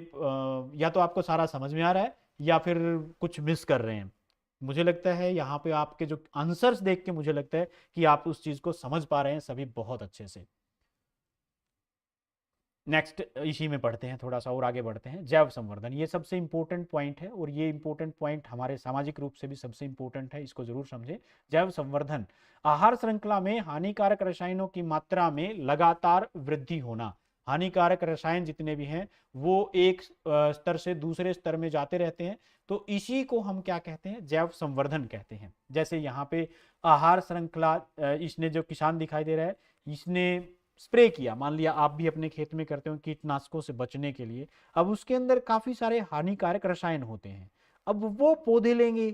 [SPEAKER 1] या तो आपको सारा समझ में आ रहा है या फिर कुछ मिस कर रहे हैं। मुझे लगता है यहाँ पे आपके जो आंसर्स देख के मुझे लगता है कि आप उस चीज को समझ पा रहे हैं सभी बहुत अच्छे से। नेक्स्ट इसी में पढ़ते हैं, थोड़ा सा और आगे बढ़ते हैं। जैव संवर्धन, ये सबसे इंपॉर्टेंट पॉइंट है और ये इंपॉर्टेंट पॉइंट हमारे सामाजिक रूप से भी सबसे इंपॉर्टेंट है, इसको जरूर समझें। जैव संवर्धन, आहार श्रृंखला में हानिकारक रसायनों की मात्रा में लगातार वृद्धि होना। हानिकारक रसायन जितने भी हैं वो एक स्तर से दूसरे स्तर में जाते रहते हैं, तो इसी को हम क्या कहते हैं? जैव संवर्धन कहते हैं। जैसे यहाँ पे आहार श्रृंखला, इसने जो किसान दिखाई दे रहा है, इसने स्प्रे किया, मान लिया आप भी अपने खेत में करते हो कीटनाशकों से बचने के लिए। अब उसके अंदर काफी सारे हानिकारक रसायन होते हैं। अब वो पौधे लेंगे,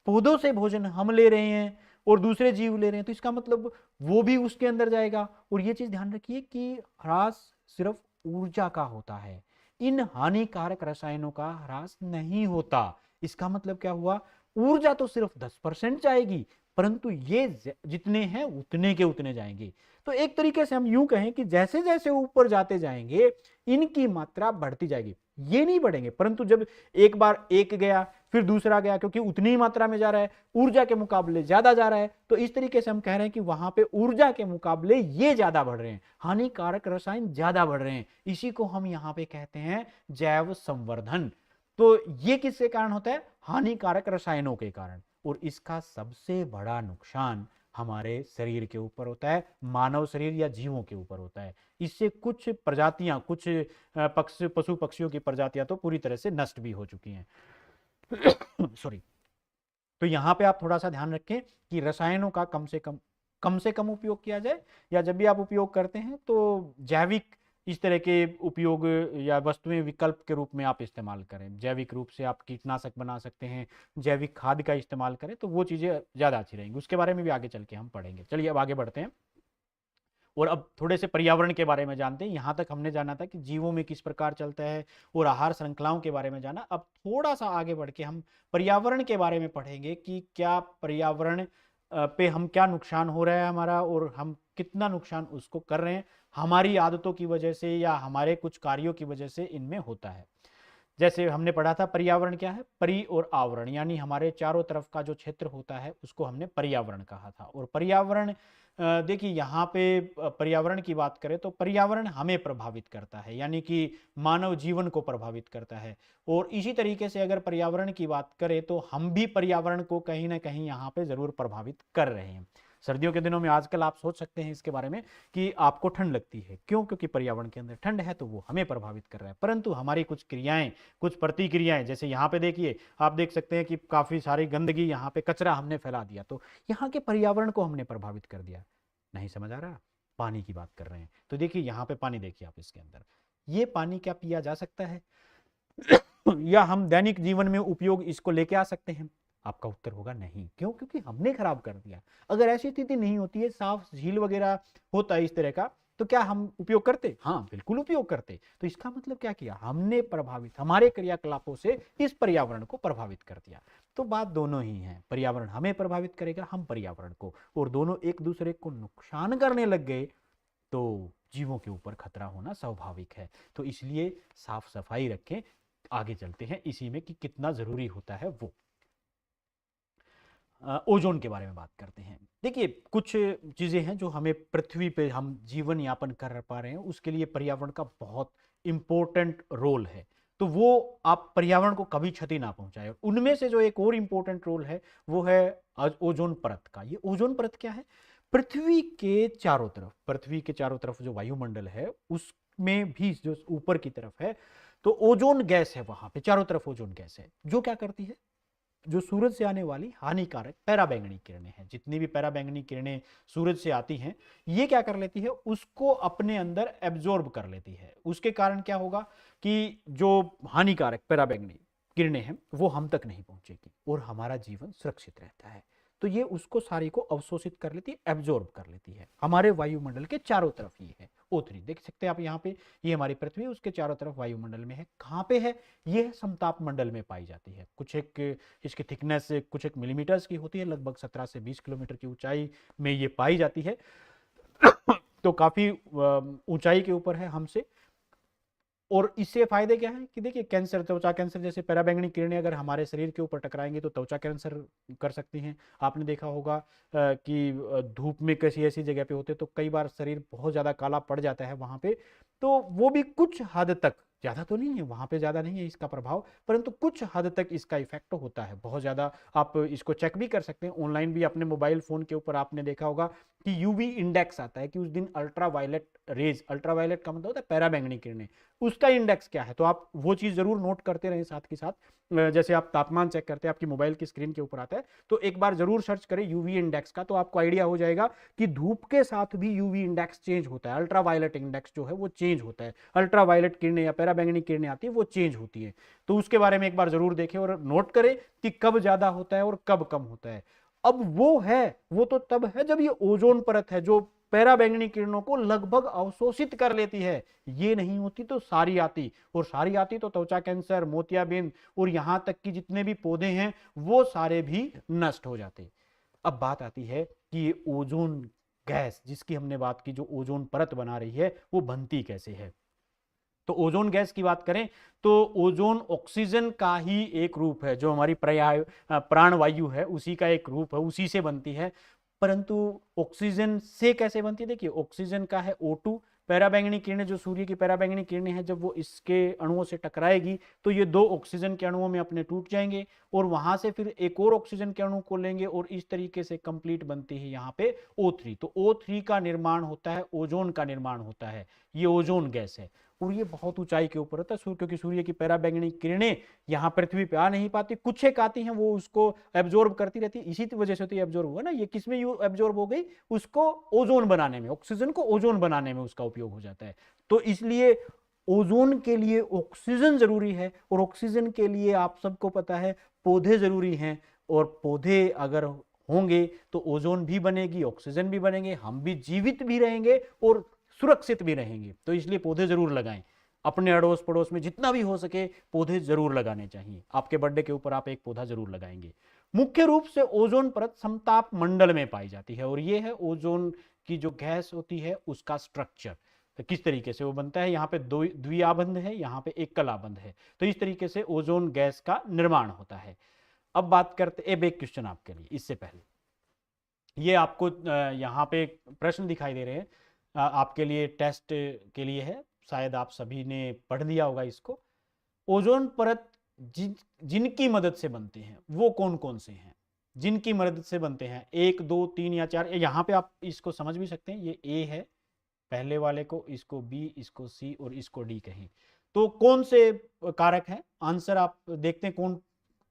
[SPEAKER 1] पौधों से भोजन हम ले रहे हैं और दूसरे जीव ले रहे हैं, तो इसका मतलब वो भी उसके अंदर जाएगा। और ये चीज ध्यान रखिए कि ह्रास सिर्फ ऊर्जा का होता है, इन हानिकारक रसायनों का ह्रास नहीं होता। इसका मतलब क्या हुआ? ऊर्जा तो सिर्फ 10% जाएगी, परंतु ये जितने हैं उतने के उतने जाएंगे। तो एक तरीके से हम यूं कहें कि जैसे जैसे ऊपर जाते जाएंगे इनकी मात्रा बढ़ती जाएगी, ये नहीं बढ़ेंगे। परंतु जब एक बार एक गया फिर दूसरा गया, क्योंकि उतनी ही मात्रा में जा रहा है, ऊर्जा के मुकाबले ज्यादा जा रहा है, तो इस तरीके से हम कह रहे हैं कि वहां पे ऊर्जा के मुकाबले ये ज्यादा बढ़ रहे हैं, हानिकारक रसायन ज्यादा बढ़ रहे हैं। इसी को हम यहाँ पे कहते हैं जैव संवर्धन। तो ये किसके कारण होता है? हानिकारक रसायनों के कारण। और इसका सबसे बड़ा नुकसान हमारे शरीर के ऊपर होता है, मानव शरीर या जीवों के ऊपर होता है। इससे कुछ प्रजातियां, कुछ पशु पक्षियों की प्रजातियां तो पूरी तरह से नष्ट भी हो चुकी हैं। सॉरी। तो यहां पे आप थोड़ा सा ध्यान रखें कि रसायनों का कम से कम उपयोग किया जाए, या जब भी आप उपयोग करते हैं तो जैविक इस तरह के उपयोग या वस्तुएं विकल्प के रूप में आप इस्तेमाल करें। जैविक रूप से आप कीटनाशक बना सकते हैं, जैविक खाद का इस्तेमाल करें, तो वो चीजें ज्यादा अच्छी रहेंगी। उसके बारे में भी आगे चल के हम पढ़ेंगे। चलिए अब आगे बढ़ते हैं और अब थोड़े से पर्यावरण के बारे में जानते हैं। यहाँ तक हमने जाना था कि जीवों में किस प्रकार चलता है और आहार श्रृंखलाओं के बारे में जाना। अब थोड़ा सा आगे बढ़ के हम पर्यावरण के बारे में पढ़ेंगे कि क्या पर्यावरण पे हम क्या नुकसान हो रहा है हमारा, और हम कितना नुकसान उसको कर रहे हैं हमारी आदतों की वजह से या हमारे कुछ कार्यों की वजह से इनमें होता है। जैसे हमने पढ़ा था पर्यावरण क्या है, परि और आवरण, यानी हमारे चारों तरफ का जो क्षेत्र होता है उसको हमने पर्यावरण कहा था। और पर्यावरण देखिए यहाँ पे पर्यावरण की बात करें तो पर्यावरण हमें प्रभावित करता है, यानी कि मानव जीवन को प्रभावित करता है। और इसी तरीके से अगर पर्यावरण की बात करें तो हम भी पर्यावरण को कहीं ना कहीं यहाँ पे जरूर प्रभावित कर रहे हैं। सर्दियों के दिनों में आजकल आप सोच सकते हैं इसके बारे में कि आपको ठंड लगती है, क्यों? क्योंकि पर्यावरण के अंदर ठंड है तो वो हमें प्रभावित कर रहा है। परंतु हमारी कुछ क्रियाएं, कुछ प्रतिक्रियाएं, जैसे यहाँ पे देखिए आप देख सकते हैं कि काफी सारी गंदगी, यहाँ पे कचरा हमने फैला दिया, तो यहाँ के पर्यावरण को हमने प्रभावित कर दिया। नहीं समझ आ रहा? पानी की बात कर रहे हैं तो देखिए यहाँ पे पानी देखिए आप, इसके अंदर ये पानी क्या पिया जा सकता है? या हम दैनिक जीवन में उपयोग इसको लेके आ सकते हैं? आपका उत्तर होगा नहीं। क्यों? क्योंकि हमने खराब कर दिया। अगर ऐसी स्थिति नहीं होती है, साफ झील वगैरह होता है इस तरह का, तो क्या हम उपयोग करते? हाँ, बिल्कुल उपयोग करते। तो इसका मतलब क्या किया? हमने प्रभावित, हमारे क्रियाकलापों से इस पर्यावरण को प्रभावित कर दिया। तो बात दोनों ही है, पर्यावरण हमें प्रभावित करेगा, हम पर्यावरण को, और दोनों एक दूसरे को नुकसान करने लग गए तो जीवों के ऊपर खतरा होना स्वाभाविक है। तो इसलिए साफ सफाई रखें। आगे चलते हैं इसी में कि कितना जरूरी होता है वो। ओजोन के बारे में बात करते हैं। देखिए, कुछ चीजें हैं जो हमें पृथ्वी पे हम जीवन यापन कर पा रहे हैं, उसके लिए पर्यावरण का बहुत इंपॉर्टेंट रोल है। तो वो आप पर्यावरण को कभी क्षति ना पहुंचाए। उनमें से जो एक और इंपॉर्टेंट रोल है वो है ओजोन परत का। ये ओजोन परत क्या है? पृथ्वी के चारों तरफ, पृथ्वी के चारों तरफ जो वायुमंडल है उसमें भी जो ऊपर की तरफ है, तो ओजोन गैस है, वहां पे चारों तरफ ओजोन गैस है, जो क्या करती है? जो सूरज से आने वाली हानिकारक पैराबैंगनी किरणें हैं, जितनी भी पैराबैंगनी किरणें सूरज से आती हैं, ये क्या कर लेती है? उसको अपने अंदर एब्जॉर्ब कर लेती है। उसके कारण क्या होगा कि जो हानिकारक पैराबैंगनी किरणें हैं वो हम तक नहीं पहुंचेगी और हमारा जीवन सुरक्षित रहता है। तो ये उसको सारी को अवशोषित कर लेती है, एब्जॉर्ब कर लेती है। हमारे वायुमंडल के चारों तरफ ये है O3, देख सकते हैं आप यहाँ पे, ये हमारी पृथ्वी उसके चारों तरफ वायुमंडल में है। कहाँ पे है? ये समताप मंडल में पाई जाती है। कुछ एक इसकी थिकनेस कुछ एक मिलीमीटर्स की होती है, लगभग 17 से 20 किलोमीटर की ऊंचाई में ये पाई जाती है। तो काफी ऊंचाई के ऊपर है हमसे। और इससे फायदे क्या है कि देखिए, कैंसर, त्वचा कैंसर जैसे पैराबैंगनी किरणें अगर हमारे शरीर के ऊपर टकराएंगी तो त्वचा कैंसर कर सकती हैं। आपने देखा होगा कि धूप में किसी ऐसी जगह पे होते तो कई बार शरीर बहुत ज्यादा काला पड़ जाता है वहां पे। तो वो भी कुछ हद तक, ज्यादा तो नहीं है वहां पे, ज्यादा नहीं है इसका प्रभाव, परंतु कुछ हद तक इसका इफेक्ट होता है बहुत ज्यादा। आप इसको चेक भी कर सकते हैं ऑनलाइन भी, अपने मोबाइल फोन के ऊपर आपने देखा होगा कि यूवी इंडेक्स आता है कि उस दिन ultraviolet rays, ultraviolet का मतलब होता है पैराबैंगनी किरणें, उसका इंडेक्स क्या है। तो आप वो चीज जरूर नोट करते रहें साथ के साथ। जैसे आप तापमान चेक करते हैं, आपकी मोबाइल की स्क्रीन के ऊपर आता है, तो एक बार जरूर सर्च करें यूवी इंडेक्स का, तो आपको आइडिया हो जाएगा कि धूप के साथ भी यूवी इंडेक्स चेंज होता है। अल्ट्रा वायलेट इंडेक्स जो है वो चेंज होता है, अल्ट्रा वायलेट किरणें या पैराबैंगनी किरणें आती है वो चेंज होती है। तो उसके बारे में एक बार जरूर देखें और नोट करें कि कब ज्यादा होता है और कब कम होता है। अब वो है, वो तो तब है जब ये ओजोन परत है जो पैराबैंगनी किरणों को लगभग अवशोषित कर लेती है। ये नहीं होती तो सारी आती, और सारी आती तो त्वचा कैंसर, मोतियाबिंद और यहां तक कि जितने भी पौधे हैं वो सारे भी नष्ट हो जाते। अब बात आती है कि ये ओजोन गैस जिसकी हमने बात की, जो ओजोन परत बना रही है, वो बनती कैसे है? तो ओजोन गैस की बात करें तो ओजोन ऑक्सीजन का ही एक रूप है, जो हमारी प्राण वायु है उसी का एक रूप है, उसी से बनती है। परंतु ऑक्सीजन से कैसे बनती है? देखिए, ऑक्सीजन का है O2। पैराबैंगनी किरणें, जो सूर्य की पैराबैंगनी किरणें हैं, जब वो इसके अणुओं से टकराएगी तो ये दो ऑक्सीजन के अणुओं में अपने टूट जाएंगे और वहां से फिर एक और ऑक्सीजन के अणु को लेंगे और इस तरीके से कंप्लीट बनती है यहाँ पे O3। तो O3 का निर्माण होता है, ओजोन का निर्माण होता है, ये ओजोन गैस है। और ये बहुत ऊंचाई के ऊपर होता है सूर्य, क्योंकि सूर्य की पैराबैंगनी किरणें यहाँ पृथ्वी पे आ नहीं पाती, कुछ एक आती हैं वो उसको एब्जॉर्ब करती रहती है। इसी वजह से तो ये एब्जॉर्ब हुआ ना, ये किसमें एब्जॉर्ब हो गई? उसको ओजोन बनाने में, ऑक्सीजन को ओजोन बनाने में उसका उपयोग हो जाता है। तो इसलिए ओजोन के लिए ऑक्सीजन जरूरी है, और ऑक्सीजन के लिए आप सबको पता है पौधे जरूरी हैं, और पौधे अगर होंगे तो ओजोन भी बनेगी, ऑक्सीजन भी बनेंगे, हम भी जीवित भी रहेंगे और सुरक्षित भी रहेंगे। तो इसलिए पौधे जरूर लगाएं। अपने अड़ोस पड़ोस में जितना भी हो सके पौधे जरूर लगाने चाहिए। आपके बर्थडे के ऊपर आप एक पौधा जरूर लगाएंगे। मुख्य रूप से ओजोन परत समताप मंडल में पाई जाती है, और यह है ओजोन की जो गैस होती है उसका स्ट्रक्चर। तो किस तरीके से वो बनता है? यहाँ पे दो द्विआबंध है, यहाँ पे एकल आबंध है। तो इस तरीके से ओजोन गैस का निर्माण होता है। अब बात करते, एक क्वेश्चन आपके लिए इससे पहले, ये आपको यहाँ पे प्रश्न दिखाई दे रहे हैं, आपके लिए टेस्ट के लिए है, शायद आप सभी ने पढ़ लिया होगा इसको। ओजोन परत जिनकी मदद से बनते हैं वो कौन कौन से हैं? जिनकी मदद से बनते हैं, 1 2 3 या 4। यहाँ पे आप इसको समझ भी सकते हैं, ये ए है, पहले वाले को, इसको बी, इसको सी और इसको डी कहें। तो कौन से कारक हैं? आंसर आप देखते हैं कौन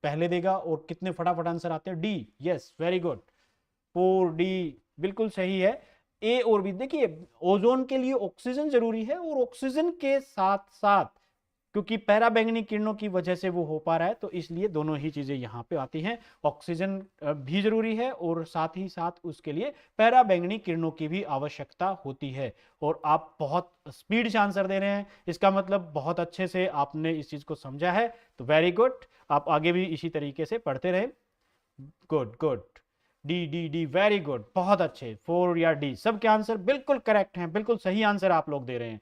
[SPEAKER 1] पहले देगा और कितने फटाफट आंसर आते हैं। D, yes, very good, 4D बिल्कुल सही है। ए और बी, देखिए ओजोन के लिए ऑक्सीजन जरूरी है और ऑक्सीजन के साथ साथ क्योंकि पैराबैंगनी किरणों की वजह से वो हो पा रहा है, तो इसलिए दोनों ही चीजें यहाँ पे आती हैं। ऑक्सीजन भी जरूरी है और साथ ही साथ उसके लिए पैराबैंगनी किरणों की भी आवश्यकता होती है। और आप बहुत स्पीड से आंसर दे रहे हैं, इसका मतलब बहुत अच्छे से आपने इस चीज को समझा है, तो वेरी गुड। आप आगे भी इसी तरीके से पढ़ते रहे। Good good. D D D, very good, बहुत अच्छे। 4 या डी, सबके आंसर बिल्कुल करेक्ट हैं, बिल्कुल सही आंसर आप लोग दे रहे हैं।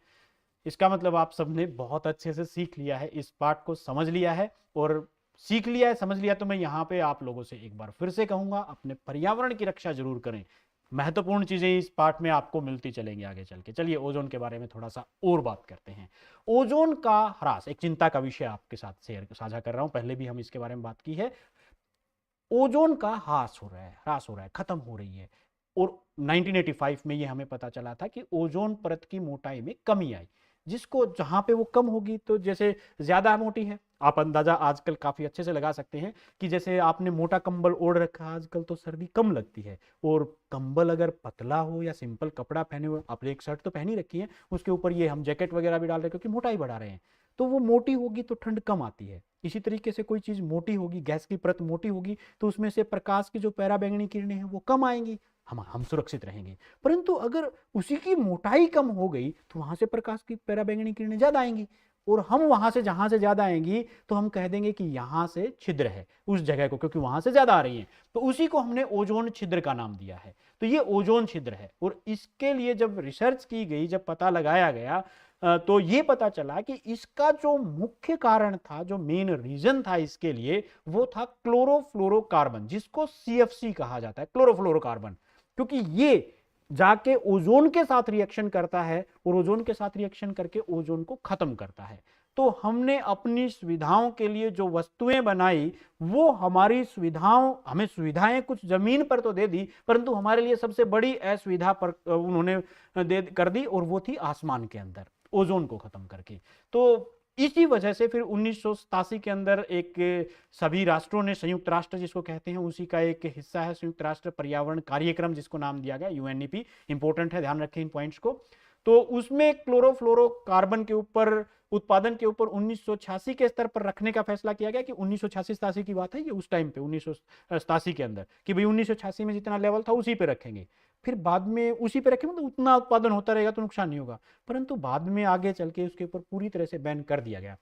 [SPEAKER 1] इसका मतलब आप सबने बहुत अच्छे से सीख लिया है, इस पार्ट को समझ लिया है। और सीख लिया है, समझ लिया, तो मैं यहाँ पे आप लोगों से एक बार फिर से कहूंगा, अपने पर्यावरण की रक्षा जरूर करें। महत्वपूर्ण चीजें इस पार्ट में आपको मिलती चलेंगी आगे चल के। चलिए ओजोन के बारे में थोड़ा सा और बात करते हैं। ओजोन का ह्रास एक चिंता का विषय आपके साथ शेयर साझा कर रहा हूं, पहले भी हम इसके बारे में बात की है। ओजोन का ह्रास हो रहा है, खत्म हो रही है। और 1985 में ये हमें पता चला था कि ओजोन परत की मोटाई में कमी आई, जिसको जहां पे वो कम होगी, तो जैसे ज्यादा मोटी है, आप अंदाजा आजकल काफी अच्छे से लगा सकते हैं कि जैसे आपने मोटा कंबल ओढ़ रखा, आजकल तो सर्दी कम लगती है। और कंबल अगर पतला हो या सिंपल कपड़ा पहने हुए, आपने एक शर्ट तो पहनी रखी है, उसके ऊपर ये हम जैकेट वगैरह भी डाल रहे हैं क्योंकि मोटाई बढ़ा रहे हैं, तो वो मोटी होगी तो ठंड कम आती है। इसी तरीके से कोई चीज मोटी होगी, गैस की परत मोटी होगी, तो उसमें से प्रकाश की जो पैराबैंगनी किरणें हैं वो कम आएंगी, हम सुरक्षित रहेंगे। परंतु अगर उसी की मोटाई कम हो गई तो वहां से प्रकाश की पैराबैंगनी किरणें ज्यादा आएंगी, और हम वहां से जहां से ज्यादा आएंगी तो हम कह देंगे कि यहां से छिद्र है उस जगह को, क्योंकि वहां से ज्यादा आ रही है, तो उसी को हमने ओजोन छिद्र का नाम दिया है। तो ये ओजोन छिद्र है। और इसके लिए जब रिसर्च की गई, जब पता लगाया गया, तो ये पता चला कि इसका जो मुख्य कारण था, जो मेन रीजन था इसके लिए, वो था क्लोरोफ्लोरोकार्बन, जिसको सीएफसी कहा जाता है, क्लोरोफ्लोरोकार्बन। क्योंकि ये जाके ओजोन के साथ रिएक्शन करता है और ओजोन के साथ रिएक्शन करके ओजोन को खत्म करता है। तो हमने अपनी सुविधाओं के लिए जो वस्तुएं बनाई, वो हमारी सुविधाओं, हमें सुविधाएं कुछ जमीन पर तो दे दी, परंतु हमारे लिए सबसे बड़ी असुविधा पर उन्होंने दे कर दी, और वो थी आसमान के अंदर ओजोन को खत्म करके। तो इसी वजह से फिर 1987 के अंदर एक सभी राष्ट्रों ने, संयुक्त राष्ट्र जिसको कहते हैं, उसी का एक हिस्सा है संयुक्त राष्ट्र पर्यावरण कार्यक्रम, जिसको नाम दिया गया यूएनईपी। इंपॉर्टेंट है, ध्यान रखें इन पॉइंट्स को। तो उसमें क्लोरोफ्लोरोकार्बन के ऊपर, उत्पादन के ऊपर 1986 के स्तर पर रखने का फैसला किया गया कि 1986-87 की बात है ये, उस टाइम पे 1987 के अंदर, कि भाई 1986 में जितना लेवल था उसी पे रखेंगे। फिर बाद में उसी पे रखें, मतलब उतना उत्पादन होता रहेगा तो नुकसान नहीं होगा। परंतु बाद में आगे चल के उसके ऊपर पूरी तरह से बैन कर दिया गया।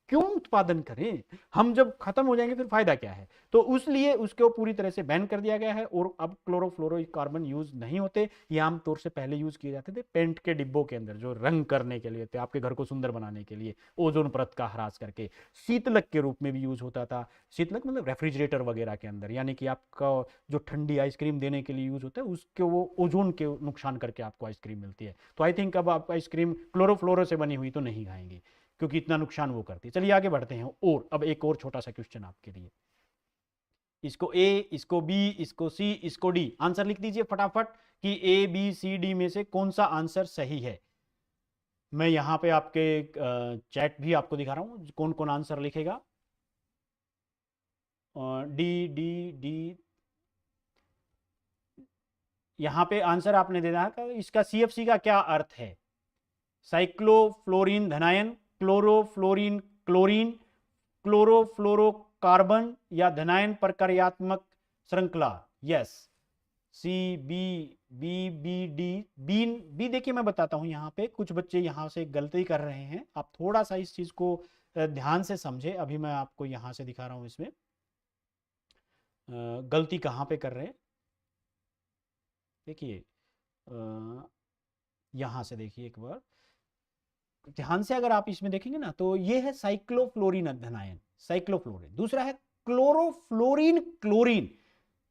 [SPEAKER 1] क्यों उत्पादन करें, हम जब खत्म हो जाएंगे फिर फायदा क्या है। तो उसलिए उसको पूरी तरह से बैन कर दिया गया है, और अब क्लोरोफ्लोरोकार्बन यूज नहीं होते। ये आमतौर से पहले यूज किए जाते थे पेंट के डिब्बों के अंदर, जो रंग करने के लिए थे, आपके घर को सुंदर बनाने के लिए, ओजोन परत का ह्रास करके। शीतलक के रूप में भी यूज होता था। शीतलक मतलब रेफ्रिजरेटर वगैरह के अंदर, यानी कि आपका जो ठंडी आइसक्रीम देने के लिए यूज होता है, उसके वो ओजोन के नुकसान करके आपको आइसक्रीम मिलती है। तो आई थिंक अब आप आइसक्रीम क्लोरोफ्लोरो से बनी हुई तो नहीं खाएंगे, क्योंकि इतना नुकसान वो करती है। चलिए आगे बढ़ते हैं। और अब एक और छोटा सा क्वेश्चन आपके लिए, इसको ए, इसको बी, इसको सी, इसको डी, आंसर लिख दीजिए फटाफट कि ए बी सी डी में से कौन सा आंसर सही है। मैं यहां पे आपके चैट भी आपको दिखा रहा हूं कौन कौन आंसर लिखेगा। डी डी डी, यहां पे आंसर आपने देना है। इसका सीएफसी का क्या अर्थ है? साइक्लोफ्लोरीन धनायन, क्लोरोफ्लोरीन क्लोरीन, क्लोरोफ्लोरोकार्बन, या धनायन प्रकार्यात्मक श्रृंखला। Yes, C, B, B, B, D, B. B देखिए मैं बताता हूं, यहाँ पे कुछ बच्चे यहाँ से गलती कर रहे हैं, आप थोड़ा सा इस चीज को ध्यान से समझे। अभी मैं आपको यहाँ से दिखा रहा हूं इसमें गलती कहाँ पे कर रहे हैं। देखिए यहाँ से देखिए एक बार ध्यान से, अगर आप इसमें देखेंगे ना, तो ये है साइक्लोफ्लोरीन धनायन, साइक्लोफ्लोरीन। दूसरा है क्लोरोफ्लोरीन क्लोरीन,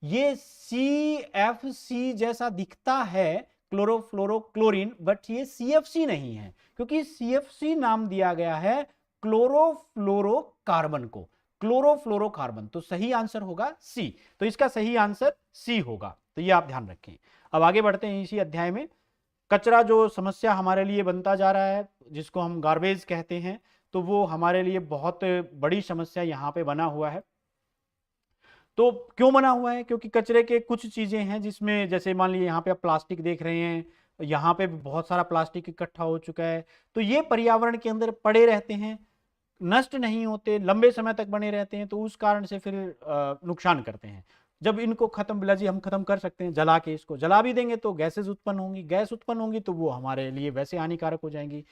[SPEAKER 1] ये CFC जैसा दिखता है, क्लोरोफ्लोरोक्लोरीन, बट ये CFC नहीं है, क्योंकि CFC नाम दिया गया है क्लोरोफ्लोरोकार्बन को, क्लोरोफ्लोरोकार्बन। तो सही आंसर होगा सी, तो इसका सही आंसर सी होगा। तो ये आप ध्यान रखें। अब आगे बढ़ते हैं इसी अध्याय में। कचरा जो समस्या हमारे लिए बनता जा रहा है, जिसको हम गार्बेज कहते हैं, तो वो हमारे लिए बहुत बड़ी समस्या यहाँ पे बना हुआ है। तो क्यों बना हुआ है? क्योंकि कचरे के कुछ चीजें हैं जिसमें, जैसे मान लीजिए यहाँ पे आप प्लास्टिक देख रहे हैं, यहाँ पे बहुत सारा प्लास्टिक इकट्ठा हो चुका है, तो ये पर्यावरण के अंदर पड़े रहते हैं। नष्ट नहीं होते, लंबे समय तक बने रहते हैं, तो उस कारण से फिर नुकसान करते हैं। जब इनको खत्म बिलाजी हम खत्म कर सकते हैं जला के, इसको जला भी देंगे तो गैसेज उत्पन्न होंगी, गैस उत्पन्न होंगी तो वो हमारे लिए वैसे हानिकारक हो जाएंगी।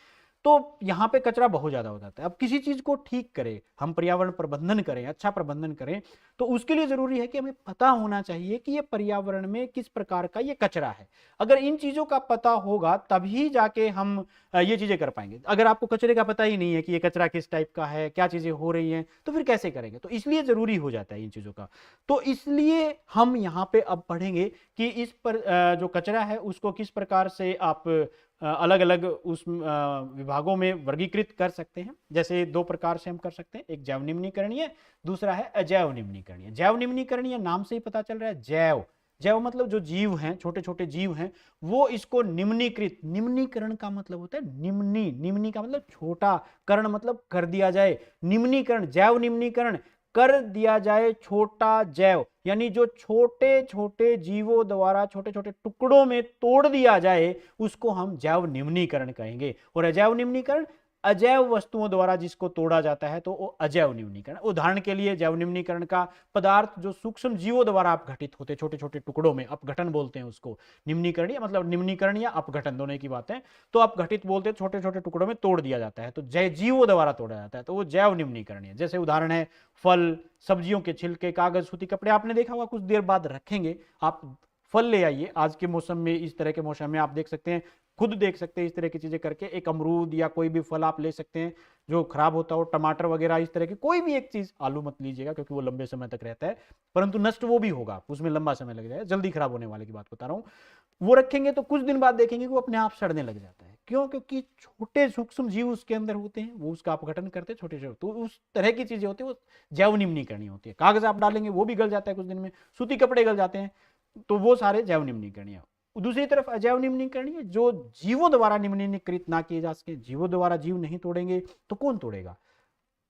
[SPEAKER 1] तो यहाँ पे कचरा बहुत ज्यादा हो जाता है। अब किसी चीज को ठीक करें, हम पर्यावरण प्रबंधन करें, अच्छा प्रबंधन करें, तो उसके लिए जरूरी है कि हमें पता होना चाहिए कि ये पर्यावरण में किस प्रकार का ये कचरा है। अगर इन चीजों का पता होगा तभी जाके हम ये चीजें कर पाएंगे। अगर आपको कचरे का पता ही नहीं है कि ये कचरा किस टाइप का है, क्या चीजें हो रही हैं, तो फिर कैसे करेंगे? तो इसलिए जरूरी हो जाता है इन चीजों का। तो इसलिए हम यहाँ पे अब पढ़ेंगे कि इस पर जो कचरा है उसको किस प्रकार से आप अलग अलग उस विभागों में वर्गीकृत कर सकते हैं। जैसे दो प्रकार से हम कर सकते हैं, एक जैव निम्नीकरणीय, दूसरा है अजैव निम्नीकरणीय। जैव निम्नीकरणीय नाम से ही पता चल रहा है, जैव, जैव मतलब जो जीव हैं, छोटे छोटे जीव हैं, वो इसको निम्नीकृत, निम्नीकरण का मतलब होता है निम्नी, निम्नी का मतलब छोटा, करण मतलब कर दिया जाए, निम्नीकरण, जैव निम्नीकरण कर दिया जाए छोटा जैव, यानी जो छोटे छोटे जीवों द्वारा छोटे छोटे टुकड़ों में तोड़ दिया जाए उसको हम जैव निम्नीकरण कहेंगे। और अजैव निम्नीकरण अजैव वस्तुओं द्वारा जिसको तोड़ा जाता है तो वो अजैव निम्नीकरण। उदाहरण के लिए जैव निम्नीकरण का पदार्थ जो सूक्ष्म जीवों द्वारा अपघटित होते छोटे छोटे टुकड़ों में, अपघटन बोलते हैं उसको। निम्नीकरणीय मतलब निम्नीकरण या अपघटन दोनों की बात है। तो अपघटित बोलते हैं, छोटे छोटे टुकड़ों में तोड़ दिया जाता है, तो जय जीवों द्वारा तोड़ा जाता है, तो वो जैव निम्नीकरणीय। जैसे उदाहरण है फल, सब्जियों के छिलके, कागज, सूती कपड़े। आपने देखा होगा कुछ देर बाद रखेंगे, आप फल ले आइए, आज के मौसम में, इस तरह के मौसम में आप देख सकते हैं, खुद देख सकते हैं इस तरह की चीजें करके। एक अमरूद या कोई भी फल आप ले सकते हैं जो खराब होता हो, टमाटर वगैरह, इस तरह की कोई भी एक चीज, आलू मत लीजिएगा क्योंकि वो लंबे समय तक रहता है, परंतु नष्ट वो भी होगा, उसमें लंबा समय लग जाएगा, जल्दी खराब होने वाले की बात बता रहा हूं। वो रखेंगे तो कुछ दिन बाद देखेंगे कि वो अपने आप सड़ने लग जाता है। क्यों? क्योंकि छोटे सूक्ष्म जीव उसके अंदर होते हैं, वो उसका अपघटन करते हैं छोटे छोटे। तो उस तरह की चीजें होती है वो जैव निम्नीकरणीय होती है। कागज आप डालेंगे वो भी गल जाता है कुछ दिन में, सूती कपड़े गल जाते हैं, तो वो सारे जैव निम्नीकरणीय। दूसरी तरफ अजैव निम्नीकरणीय जो जीवों द्वारा निम्नीकृत ना किए जा सके, जीवों द्वारा जीव नहीं तोड़ेंगे तो कौन तोड़ेगा?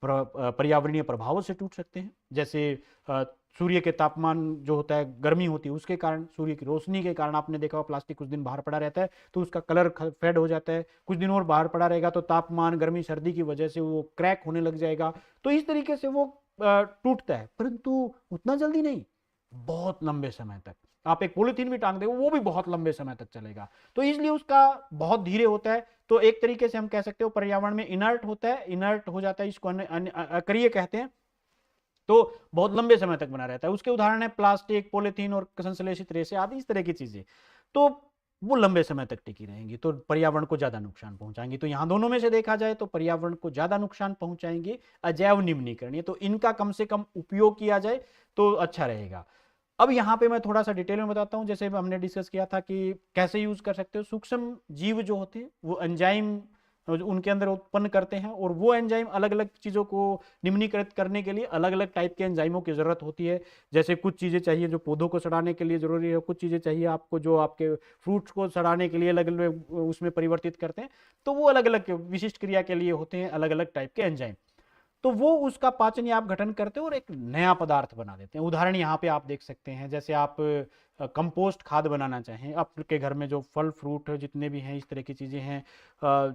[SPEAKER 1] पर्यावरणीय प्रभावों से टूट सकते हैं। जैसे सूर्य के तापमान जो होता है, गर्मी होती है, उसके कारण, सूर्य की रोशनी के कारण, आपने देखा प्लास्टिक कुछ दिन बाहर पड़ा रहता है तो उसका कलर फेड हो जाता है, कुछ दिन और बाहर पड़ा रहेगा तो तापमान, गर्मी, सर्दी की वजह से वो क्रैक होने लग जाएगा। तो इस तरीके से वो टूटता है, परंतु उतना जल्दी नहीं, बहुत लंबे समय तक। आप एक पॉलिथीन भी टांग देंगे वो भी बहुत लंबे समय तक चलेगा, तो इसलिए उसका बहुत धीरे होता है। तो एक तरीके से हम कह सकते हो पर्यावरण में इनर्ट होता है, इनर्ट हो जाता है, इसको अक्रिय कहते हैं, तो बहुत लंबे समय तक बना रहता है। उसके उदाहरण है प्लास्टिक, पॉलिथीन और संश्लेषित रेशे आदि, इस तरह की चीजें। तो वो लंबे समय तक टिकी रहेंगी तो पर्यावरण को ज्यादा नुकसान पहुंचाएंगी। तो यहां दोनों में से देखा जाए तो पर्यावरण को ज्यादा नुकसान पहुंचाएंगे अजैव निम्नीकरणीय, तो इनका कम से कम उपयोग किया जाए तो अच्छा रहेगा। अब यहाँ पे मैं थोड़ा सा डिटेल में बताता हूँ। जैसे हमने डिस्कस किया था कि कैसे यूज कर सकते हो, सूक्ष्म जीव जो होते हैं वो एंजाइम उनके अंदर उत्पन्न करते हैं, और वो एंजाइम अलग अलग चीजों को निम्नीकृत करने के लिए अलग अलग टाइप के एंजाइमों की जरूरत होती है। जैसे कुछ चीजें चाहिए जो पौधों को सड़ाने के लिए जरूरी है, कुछ चीजें चाहिए आपको जो आपके फ्रूट्स को सड़ाने के लिए अलग अलग उसमें परिवर्तित करते हैं। तो वो अलग अलग विशिष्ट क्रिया के लिए होते हैं अलग अलग टाइप के एंजाइम। तो वो उसका पाचन या आप गठन करते हो और एक नया पदार्थ बना देते हैं। उदाहरण यहाँ पे आप देख सकते हैं, जैसे आप कंपोस्ट खाद बनाना चाहें, आपके घर में जो फल फ्रूट जितने भी हैं, इस तरह की चीज़ें हैं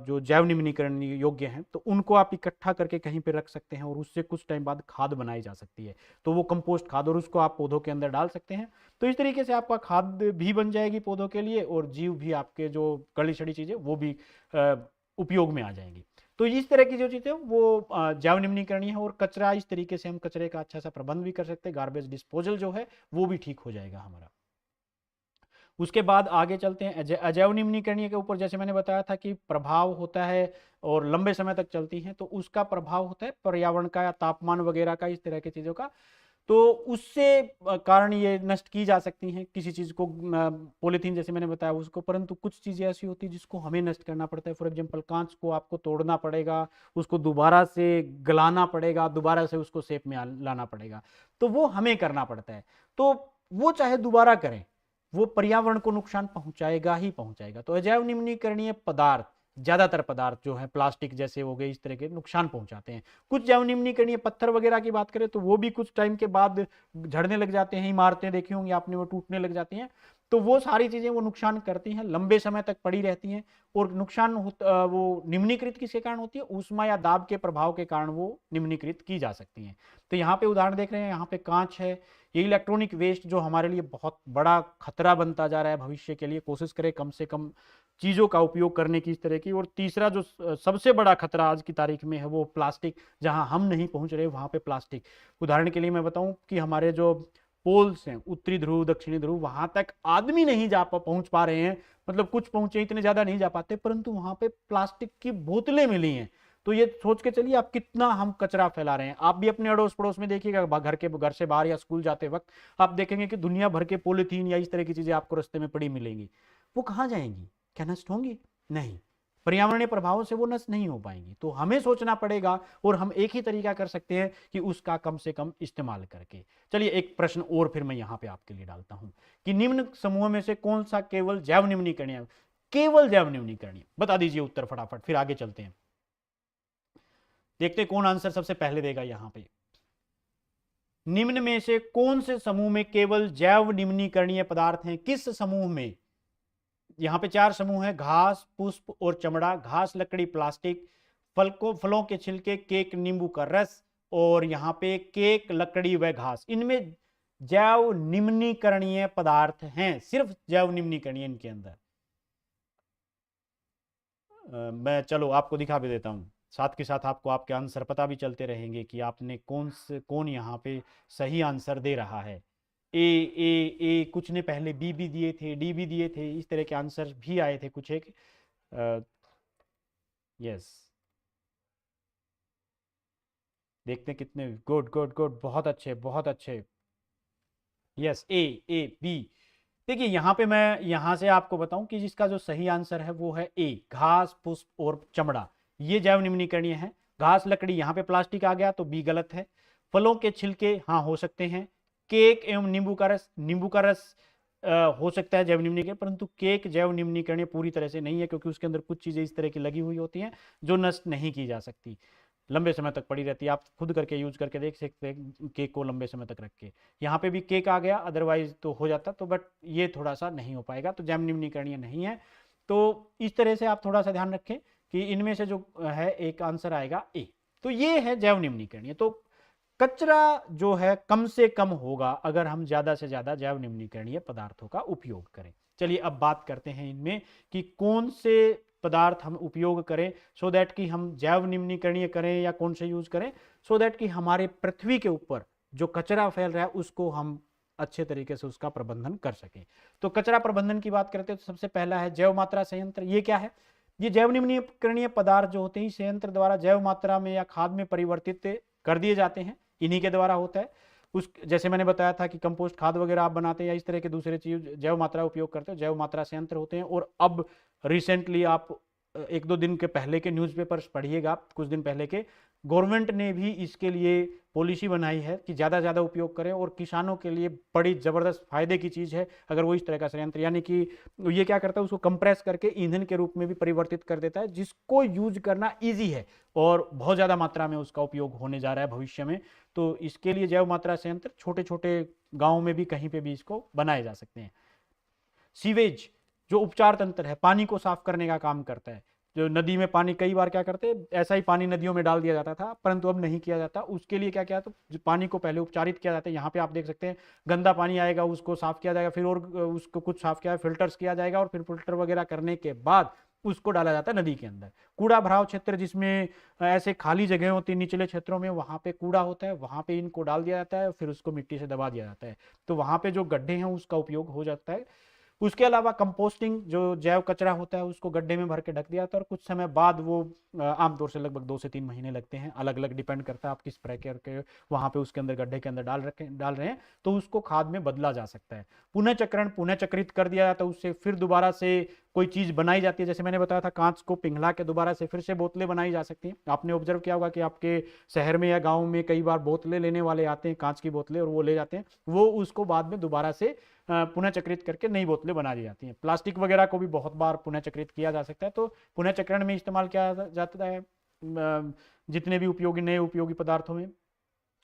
[SPEAKER 1] जो जैव निम्नीकरण योग्य हैं, तो उनको आप इकट्ठा करके कहीं पे रख सकते हैं और उससे कुछ टाइम बाद खाद बनाई जा सकती है, तो वो कंपोस्ट खाद, और उसको आप पौधों के अंदर डाल सकते हैं। तो इस तरीके से आपका खाद भी बन जाएगी पौधों के लिए, और जीव भी, आपके जो कड़ी छड़ी चीज़ें वो भी उपयोग में आ जाएंगी। तो इस तरह की जो चीज़ है वो जैव निम्नीकरणीय है। और कचरा, इस तरीके से हम कचरे का अच्छा सा प्रबंध भी कर सकते हैं, गार्बेज डिस्पोजल जो है वो भी ठीक हो जाएगा हमारा। उसके बाद आगे चलते हैं अजैव निम्नीकरणीय के ऊपर। जैसे मैंने बताया था कि प्रभाव होता है और लंबे समय तक चलती हैं, तो उसका प्रभाव होता है पर्यावरण का या तापमान वगैरह का, इस तरह की चीज़ों का। तो उससे कारण ये नष्ट की जा सकती हैं किसी चीज़ को, पॉलीथीन जैसे मैंने बताया उसको, परंतु कुछ चीज़ें ऐसी होती है जिसको हमें नष्ट करना पड़ता है। फॉर एग्जांपल कांच को आपको तोड़ना पड़ेगा, उसको दोबारा से गलाना पड़ेगा, दोबारा से उसको शेप में लाना पड़ेगा, तो वो हमें करना पड़ता है। तो वो चाहे दोबारा करें, वो पर्यावरण को नुकसान पहुंचाएगा ही पहुंचाएगा। तो अजैव निम्नीकरणीय पदार्थ, ज्यादातर पदार्थ जो है प्लास्टिक जैसे हो गए, इस तरह के नुकसान पहुंचाते हैं। कुछ जैव निम्नीकरणीय पत्थर वगैरह की बात करें तो वो भी कुछ टाइम के बाद झड़ने लग जाते हैं, इमारतें देखी होंगी आपने, वो टूटने लग जाती हैं। तो वो सारी चीजें वो नुकसान करती हैं, लंबे समय तक पड़ी रहती हैं, और नुकसान वो निम्नीकृत किसके कारण होती है, ऊष्मा या दाब के प्रभाव के कारण वो निम्नीकृत की जा सकती हैं। तो यहाँ पे उदाहरण देख रहे हैं, यहाँ पे कांच है, ये इलेक्ट्रॉनिक वेस्ट जो हमारे लिए बहुत बड़ा खतरा बनता जा रहा है भविष्य के लिए, कोशिश करें कम से कम चीजों का उपयोग करने की इस तरह की। और तीसरा जो सबसे बड़ा खतरा आज की तारीख में है वो प्लास्टिक, जहां हम नहीं पहुंच रहे वहां पे प्लास्टिक। उदाहरण के लिए मैं बताऊं कि हमारे जो पोल्स हैं, उत्तरी ध्रुव दक्षिणी ध्रुव, वहां तक आदमी नहीं जा पहुंच पा रहे हैं, मतलब कुछ पहुंचे, इतने ज्यादा नहीं जा पाते, परंतु वहां पे प्लास्टिक की बोतलें मिली हैं। तो ये सोच के चलिए आप कितना हम कचरा फैला रहे हैं। आप भी अपने अड़ोस पड़ोस में देखिएगा, घर से बाहर या स्कूल जाते वक्त आप देखेंगे कि दुनिया भर के पॉलिथीन या इस तरह की चीजें आपको रास्ते में पड़ी मिलेंगी। वो कहाँ जाएंगी? क्या नष्ट होंगी? नहीं, पर्यावरणीय प्रभावों से वो नष्ट नहीं हो पाएंगी। तो हमें सोचना पड़ेगा, और हम एक ही तरीका कर सकते हैं कि उसका कम से कम इस्तेमाल करके। चलिए एक प्रश्न और फिर मैं यहां पे आपके लिए डालता हूं कि निम्न समूह में से कौन सा केवल जैव निम्नीकरणीय, केवल जैव निम्नीकरणीय, बता दीजिए उत्तर फटाफट, फिर आगे चलते हैं। देखते हैं कौन आंसर सबसे पहले देगा। यहां पे निम्न में से कौन से समूह में केवल जैव निम्नीकरणीय पदार्थ हैं? किस समूह में? यहां पे 4 समूह है, घास, पुष्प और चमड़ा। घास, लकड़ी, प्लास्टिक, फलों के छिलके, केक, नींबू का रस, और यहां पे केक, लकड़ी व घास। इनमें जैव निम्नीकरणीय पदार्थ हैं, सिर्फ जैव निम्नीकरणीय इनके अंदर। मैं चलो आपको दिखा भी देता हूं, साथ के साथ आपको आपके आंसर पता भी चलते रहेंगे कि आपने कौन यहाँ पे सही आंसर दे रहा है। ए कुछ ने पहले बी भी दिए थे, डी भी दिए थे, इस तरह के आंसर भी आए थे कुछ एक। यस, देखते हैं कितने। गुड गुड गुड, बहुत अच्छे बहुत अच्छे। Yes, A B. देखिए यहाँ पे मैं यहाँ से आपको बताऊं कि जिसका जो सही आंसर है वो है ए, घास, पुष्प और चमड़ा, ये जैव निम्नीकरणीय है। घास, लकड़ी, यहाँ पे प्लास्टिक आ गया तो बी गलत है। फलों के छिलके हाँ हो सकते हैं। केक एवं नींबू का रस, नींबू का रस हो सकता है जैव निम्नीकरण, परंतु केक जैव निम्नीकरणीय पूरी तरह से नहीं है, क्योंकि उसके अंदर कुछ चीजें इस तरह की लगी हुई होती हैं जो नष्ट नहीं की जा सकती, लंबे समय तक पड़ी रहती है। आप खुद करके यूज करके देख सकते हैं केक को लंबे समय तक रख के। यहाँ पे भी केक आ गया, अदरवाइज तो हो जाता, तो बट ये थोड़ा सा नहीं हो पाएगा, तो जैव निम्नीकरणीय नहीं है। तो इस तरह से आप थोड़ा सा ध्यान रखें कि इनमें से जो है एक आंसर आएगा ए। तो ये है जैव निम्नीकरणीय। तो कचरा जो है कम से कम होगा अगर हम ज्यादा से ज्यादा जैव निम्नीकरणीय पदार्थों का उपयोग करें। चलिए अब बात करते हैं इनमें कि कौन से पदार्थ हम उपयोग करें सो दैट कि हम जैव निम्नीकरणीय करें, या कौन से यूज करें सो दैट कि हमारे पृथ्वी के ऊपर जो कचरा फैल रहा है उसको हम अच्छे तरीके से उसका प्रबंधन कर सकें। तो कचरा प्रबंधन की बात करते हैं तो सबसे पहला है जैव मात्रा संयंत्र। ये क्या है? ये जैव निम्नीकरणीय पदार्थ जो होते हैं संयंत्र द्वारा जैव मात्रा में या खाद में परिवर्तित कर दिए जाते हैं, इन्हीं के द्वारा होता है। उस जैसे मैंने बताया था कि कंपोस्ट खाद वगैरह आप बनाते हैं या इस तरह के दूसरे चीज जैव मात्रा उपयोग करते हैं, जैव मात्रा संयंत्र होते हैं। और अब रिसेंटली आप 1-2 दिन के पहले के न्यूज़पेपर्स पढ़िएगा, कुछ दिन पहले के, गवर्नमेंट ने भी इसके लिए पॉलिसी बनाई है कि ज़्यादा ज़्यादा उपयोग करें, और किसानों के लिए बड़ी ज़बरदस्त फायदे की चीज़ है अगर वो इस तरह का संयंत्र, यानी कि ये क्या करता है उसको कंप्रेस करके ईंधन के रूप में भी परिवर्तित कर देता है, जिसको यूज करना ईजी है और बहुत ज़्यादा मात्रा में उसका उपयोग होने जा रहा है भविष्य में। तो इसके लिए जैव मात्रा संयंत्र छोटे छोटे गाँव में भी कहीं पर भी इसको बनाए जा सकते हैं। सीवेज जो उपचार तंत्र है, पानी को साफ करने का काम करता है। जो नदी में पानी, कई बार क्या करते हैं ऐसा ही पानी नदियों में डाल दिया जाता था, परंतु अब नहीं किया जाता। उसके लिए क्या किया, तो पानी को पहले उपचारित किया जाता है। यहाँ पे आप देख सकते हैं गंदा पानी आएगा उसको साफ किया जाएगा, फिर और उसको कुछ साफ किया, फिल्टर्स किया जाएगा, और फिर फिल्टर वगैरह करने के बाद उसको डाला जाता है नदी के अंदर। कूड़ा भराव क्षेत्र, जिसमें ऐसे खाली जगह होती है निचले क्षेत्रों में, वहां पे कूड़ा होता है, वहां पे इनको डाल दिया जाता है, फिर उसको मिट्टी से दबा दिया जाता है। तो वहां पे जो गड्ढे हैं उसका उपयोग हो जाता है। उसके अलावा कंपोस्टिंग, जो जैव कचरा होता है उसको गड्ढे में भर के ढक दिया जाता है, और कुछ समय बाद वो आमतौर से लगभग 2 से 3 महीने लगते हैं, अलग अलग डिपेंड करता है आप किस प्रकार के वहां पे उसके अंदर गड्ढे के अंदर डाल रहे हैं, तो उसको खाद में बदला जा सकता है। पुनः चक्रण, पुनः चक्रित कर दिया जाता है, उससे फिर दोबारा से कोई चीज बनाई जाती है। जैसे मैंने बताया था कांच को पिघला के दोबारा से फिर से बोतलें बनाई जा सकती हैं। आपने ऑब्जर्व किया होगा कि आपके शहर में या गांव में कई बार बोतलें लेने वाले आते हैं, कांच की बोतलें, और वो ले जाते हैं, वो उसको बाद में दोबारा से पुनः चक्रित करके नई बोतलें बना दी जाती हैं। प्लास्टिक वगैरह को भी बहुत बार पुनः चक्रित किया जा सकता है। तो पुनः चक्रण में इस्तेमाल किया जाता है जितने भी उपयोगी नए उपयोगी पदार्थों में।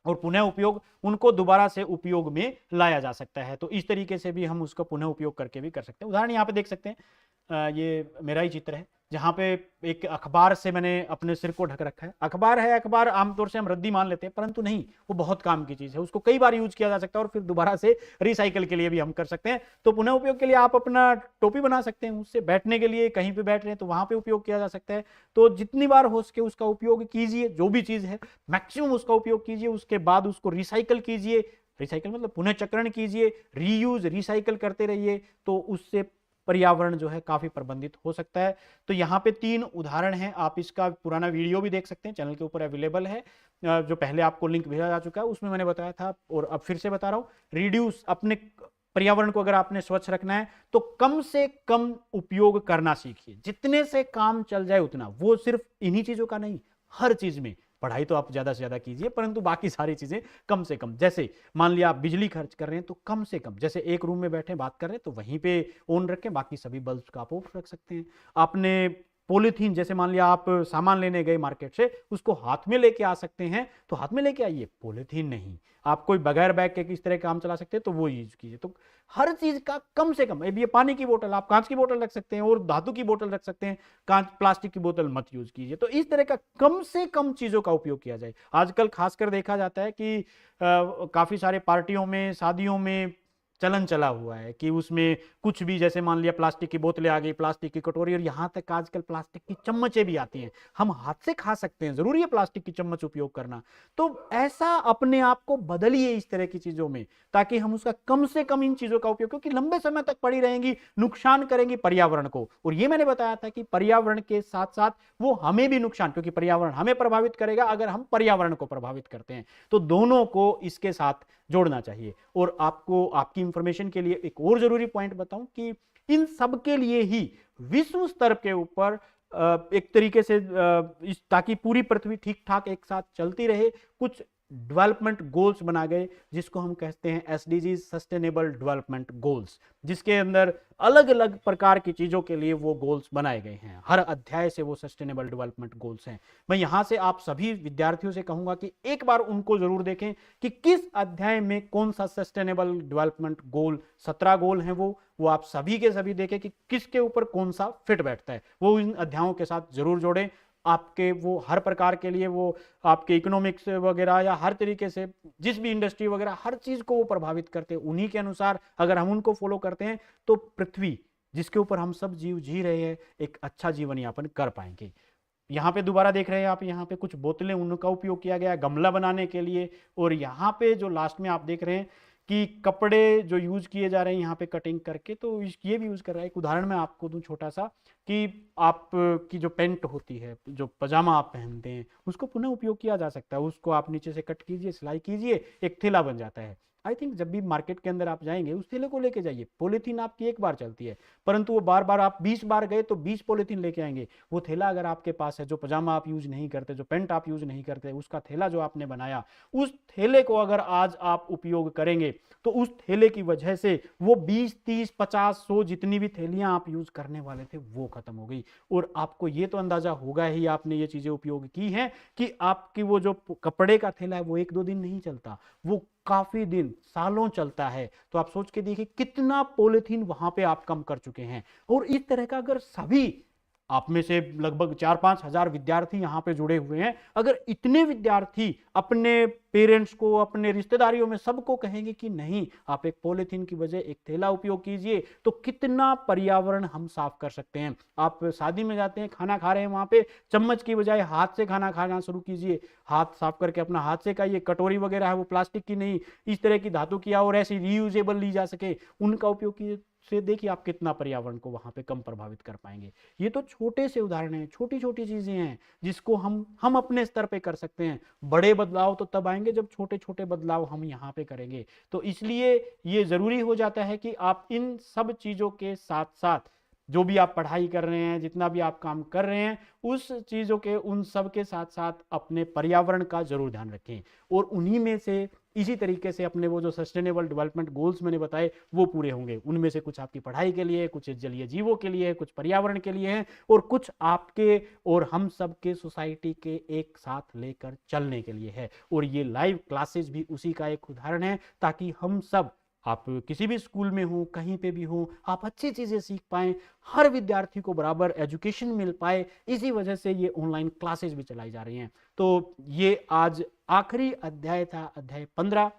[SPEAKER 1] और पुनः उपयोग उनको दोबारा से उपयोग में लाया जा सकता है। तो इस तरीके से भी हम उसका पुनः उपयोग करके भी कर सकते हैं। उदाहरण यहाँ पे देख सकते हैं, ये मेरा ही चित्र है जहाँ पे एक अखबार से मैंने अपने सिर को ढक रखा है। अखबार है, अखबार आमतौर से हम रद्दी मान लेते हैं, परंतु नहीं, वो बहुत काम की चीज है, उसको कई बार यूज किया जा सकता है और फिर दोबारा से रिसाइकल के लिए भी हम कर सकते हैं। तो पुनः उपयोग के लिए आप अपना टोपी बना सकते हैं, उससे बैठने के लिए कहीं पे बैठ रहे हैं तो वहां पे उपयोग किया जा सकता है। तो जितनी बार हो सके उसका उपयोग कीजिए, जो भी चीज है मैक्सिमम उसका उपयोग कीजिए, उसके बाद उसको रिसाइकल कीजिए। रिसाइकल मतलब पुनः चक्रण कीजिए, रीयूज रिसाइकल करते रहिए, तो उससे पर्यावरण जो है काफी प्रबंधित हो सकता है। तो यहाँ पे 3 उदाहरण हैं, आप इसका पुराना वीडियो भी देख सकते हैं, चैनल के ऊपर अवेलेबल है। जो पहले आपको लिंक भेजा जा चुका है उसमें मैंने बताया था और अब फिर से बता रहा हूं। रिड्यूस, अपने पर्यावरण को अगर आपने स्वच्छ रखना है तो कम से कम उपयोग करना सीखिए, जितने से काम चल जाए उतना। वो सिर्फ इन्हीं चीजों का नहीं, हर चीज में। पढ़ाई तो आप ज्यादा से ज्यादा कीजिए, परंतु बाकी सारी चीजें कम से कम। जैसे मान लिया आप बिजली खर्च कर रहे हैं तो कम से कम, जैसे एक रूम में बैठे बात कर रहे हैं तो वहीं पे ऑन रखें, बाकी सभी बल्ब का आप ऑफ रख सकते हैं। आपने पॉलीथीन, जैसे मान लिया आप सामान लेने गए मार्केट से, उसको हाथ में लेके आ सकते हैं तो हाथ में लेके आइए, पॉलीथीन नहीं। आप कोई बगैर बैग के किस तरह काम चला सकते हैं तो वो यूज कीजिए। तो हर चीज का कम से कम, ये पानी की बोतल आप कांच की बोतल रख सकते हैं और धातु की बोतल रख सकते हैं, कांच प्लास्टिक की बोतल मत यूज कीजिए। तो इस तरह का कम से कम चीजों का उपयोग किया जाए। आजकल खासकर देखा जाता है कि काफी सारे पार्टियों में, शादियों में चलन चला हुआ है कि उसमें कुछ भी, जैसे मान लिया प्लास्टिक की बोतलें आ गई, प्लास्टिक की कटोरी, और यहां तक आजकल प्लास्टिक की चम्मचें भी आती हैं। हम हाथ से खा सकते हैं, जरूरी है प्लास्टिक की चम्मच उपयोग करना? तो ऐसा अपने आप को बदलिए इस तरह की चीजों में, ताकि हम उसका कम से कम इन चीजों का उपयोग, क्योंकि लंबे समय तक पड़ी रहेंगी, नुकसान करेंगी पर्यावरण को। और ये मैंने बताया था कि पर्यावरण के साथ साथ वो हमें भी नुकसान, क्योंकि पर्यावरण हमें प्रभावित करेगा अगर हम पर्यावरण को प्रभावित करते हैं। तो दोनों को इसके साथ जोड़ना चाहिए। और आपको, आपकी इंफॉर्मेशन के लिए एक और जरूरी पॉइंट बताऊं कि इन सब के लिए ही विश्व स्तर के ऊपर एक तरीके से ताकि पूरी पृथ्वी ठीक ठाक एक साथ चलती रहे, कुछ डेवलपमेंट गोल्स बना गए, जिसको हम कहते हैं एसडीजी, सस्टेनेबल डेवलपमेंट गोल्स, जिसके अंदर अलग अलग प्रकार की चीजों के लिए वो गोल्स बनाए गए हैं। हर अध्याय से वो सस्टेनेबल डेवलपमेंट गोल्स हैं। मैं यहां से आप सभी विद्यार्थियों से कहूंगा कि एक बार उनको जरूर देखें कि किस अध्याय में कौन सा सस्टेनेबल डेवलपमेंट गोल, 17 गोल हैं वो आप सभी के सभी देखें कि किसके ऊपर कौन सा फिट बैठता है, वो इन अध्यायों के साथ जरूर जोड़ें। आपके वो हर प्रकार के लिए, वो आपके इकोनॉमिक्स वगैरह या हर तरीके से जिस भी इंडस्ट्री वगैरह हर चीज को वो प्रभावित करते हैं, उन्हीं के अनुसार अगर हम उनको फॉलो करते हैं तो पृथ्वी जिसके ऊपर हम सब जीव जी रहे हैं एक अच्छा जीवन यापन कर पाएंगे। यहाँ पे दोबारा देख रहे हैं आप, यहाँ पे कुछ बोतलें, उनका उपयोग किया गया गमला बनाने के लिए। और यहाँ पे जो लास्ट में आप देख रहे हैं कि कपड़े जो यूज किए जा रहे हैं यहाँ पे कटिंग करके, तो ये भी यूज कर रहा है। एक उदाहरण मैं आपको दूं छोटा सा, कि आप की जो पेंट होती है, जो पजामा आप पहनते हैं, उसको पुनः उपयोग किया जा सकता है। उसको आप नीचे से कट कीजिए, सिलाई कीजिए, एक थैला बन जाता है। आई थिंक जब भी मार्केट के अंदर आप जाएंगे उस थैले को लेके जाइए। पॉलीथीन आपकी एक बार चलती है, परंतु वो बार बार, आप 20 बार गए तो 20 पॉलीथीन लेके आएंगे। वो थैला अगर आपके पास है, जो पजामा आप यूज नहीं करते, जो पेंट आप यूज नहीं करते, उसका थैला जो आपने बनाया, उस थैले को अगर आज आप उपयोग करेंगे तो उस थैले की वजह से वो 20, 30, 50, 100 जितनी भी थैलियां आप यूज करने वाले थे वो खत्म हो गई। और आपको ये तो अंदाजा होगा ही, आपने ये चीजें उपयोग की हैं, कि आपकी वो जो कपड़े का थैला है वो 1-2 दिन नहीं चलता, वो काफी दिन, सालों चलता है। तो आप सोच के देखिए कितना पॉलिथीन वहां पे आप कम कर चुके हैं। और इस तरह का अगर सभी, आप में से लगभग 4-5 हजार विद्यार्थी यहाँ पे जुड़े हुए हैं, अगर इतने विद्यार्थी अपने पेरेंट्स को, अपने रिश्तेदारियों में सबको कहेंगे कि नहीं, आप एक पॉलीथीन की बजाय एक थैला उपयोग कीजिए, तो कितना पर्यावरण हम साफ कर सकते हैं। आप शादी में जाते हैं, खाना खा रहे हैं, वहां पे चम्मच की बजाय हाथ से खाना खाना शुरू कीजिए। हाथ साफ करके अपना हाथ से खाइए। कटोरी वगैरह है वो प्लास्टिक की नहीं, इस तरह की धातु की और ऐसी रीयूजेबल ली जा सके, उनका उपयोग कीजिए। से देखिए आप कितना पर्यावरण को वहां पे कम प्रभावित कर पाएंगे। ये तो छोटे से उदाहरण हैं, छोटी छोटी चीजें हैं जिसको हम अपने स्तर पे कर सकते हैं। बड़े बदलाव तो तब आएंगे जब छोटे छोटे बदलाव हम यहाँ पे करेंगे। तो इसलिए ये जरूरी हो जाता है कि आप इन सब चीजों के साथ साथ जो भी आप पढ़ाई कर रहे हैं, जितना भी आप काम कर रहे हैं, उस चीज़ों के उन सब के साथ साथ अपने पर्यावरण का जरूर ध्यान रखें। और उन्हीं में से इसी तरीके से अपने वो जो सस्टेनेबल डेवलपमेंट गोल्स मैंने बताए वो पूरे होंगे। उनमें से कुछ आपकी पढ़ाई के लिए, कुछ जलीय जीवों के लिए, कुछ पर्यावरण के लिए हैं, और कुछ आपके और हम सब के सोसाइटी के एक साथ लेकर चलने के लिए है। और ये लाइव क्लासेस भी उसी का एक उदाहरण है, ताकि हम सब, आप किसी भी स्कूल में हो, कहीं पे भी हो, आप अच्छी चीजें सीख पाएं, हर विद्यार्थी को बराबर एजुकेशन मिल पाए। इसी वजह से ये ऑनलाइन क्लासेस भी चलाई जा रही हैं। तो ये आज आखिरी अध्याय था, अध्याय 15।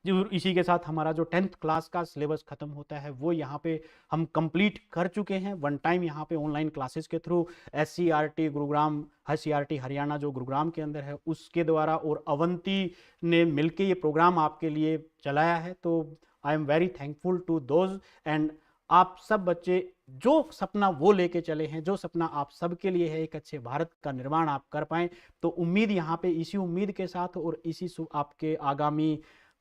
[SPEAKER 1] जो इसी के साथ हमारा जो 10th क्लास का सिलेबस खत्म होता है वो यहाँ पे हम कंप्लीट कर चुके हैं। वन टाइम यहाँ पे ऑनलाइन क्लासेस के through SCRT Gurugram, SCRT Haryana जो गुरुग्राम के अंदर है उसके द्वारा, और अवंती ने मिलके ये प्रोग्राम आपके लिए चलाया है। तो I am very thankful to those. And आप सब बच्चे जो सपना वो लेके चले हैं, जो सपना आप सबके लिए है, एक अच्छे भारत का निर्माण आप कर पाएं, तो उम्मीद यहाँ पे इसी उम्मीद के साथ और इसी आपके आगामी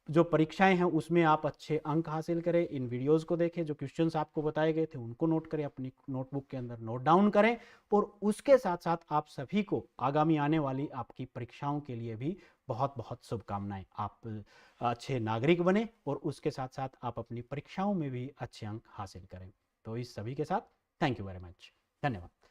[SPEAKER 1] जो परीक्षाएं हैं उसमें आप अच्छे अंक हासिल करें। इन वीडियोस को देखें, जो क्वेश्चंस आपको बताए गए थे उनको नोट करें, अपनी नोटबुक के अंदर नोट डाउन करें, और उसके साथ साथ आप सभी को आगामी आने वाली आपकी परीक्षाओं के लिए भी बहुत बहुत शुभकामनाएं। आप अच्छे नागरिक बने और उसके साथ साथ आप अपनी परीक्षाओं में भी अच्छे अंक हासिल करें। तो इस सभी के साथ थैंक यू वेरी मच, धन्यवाद।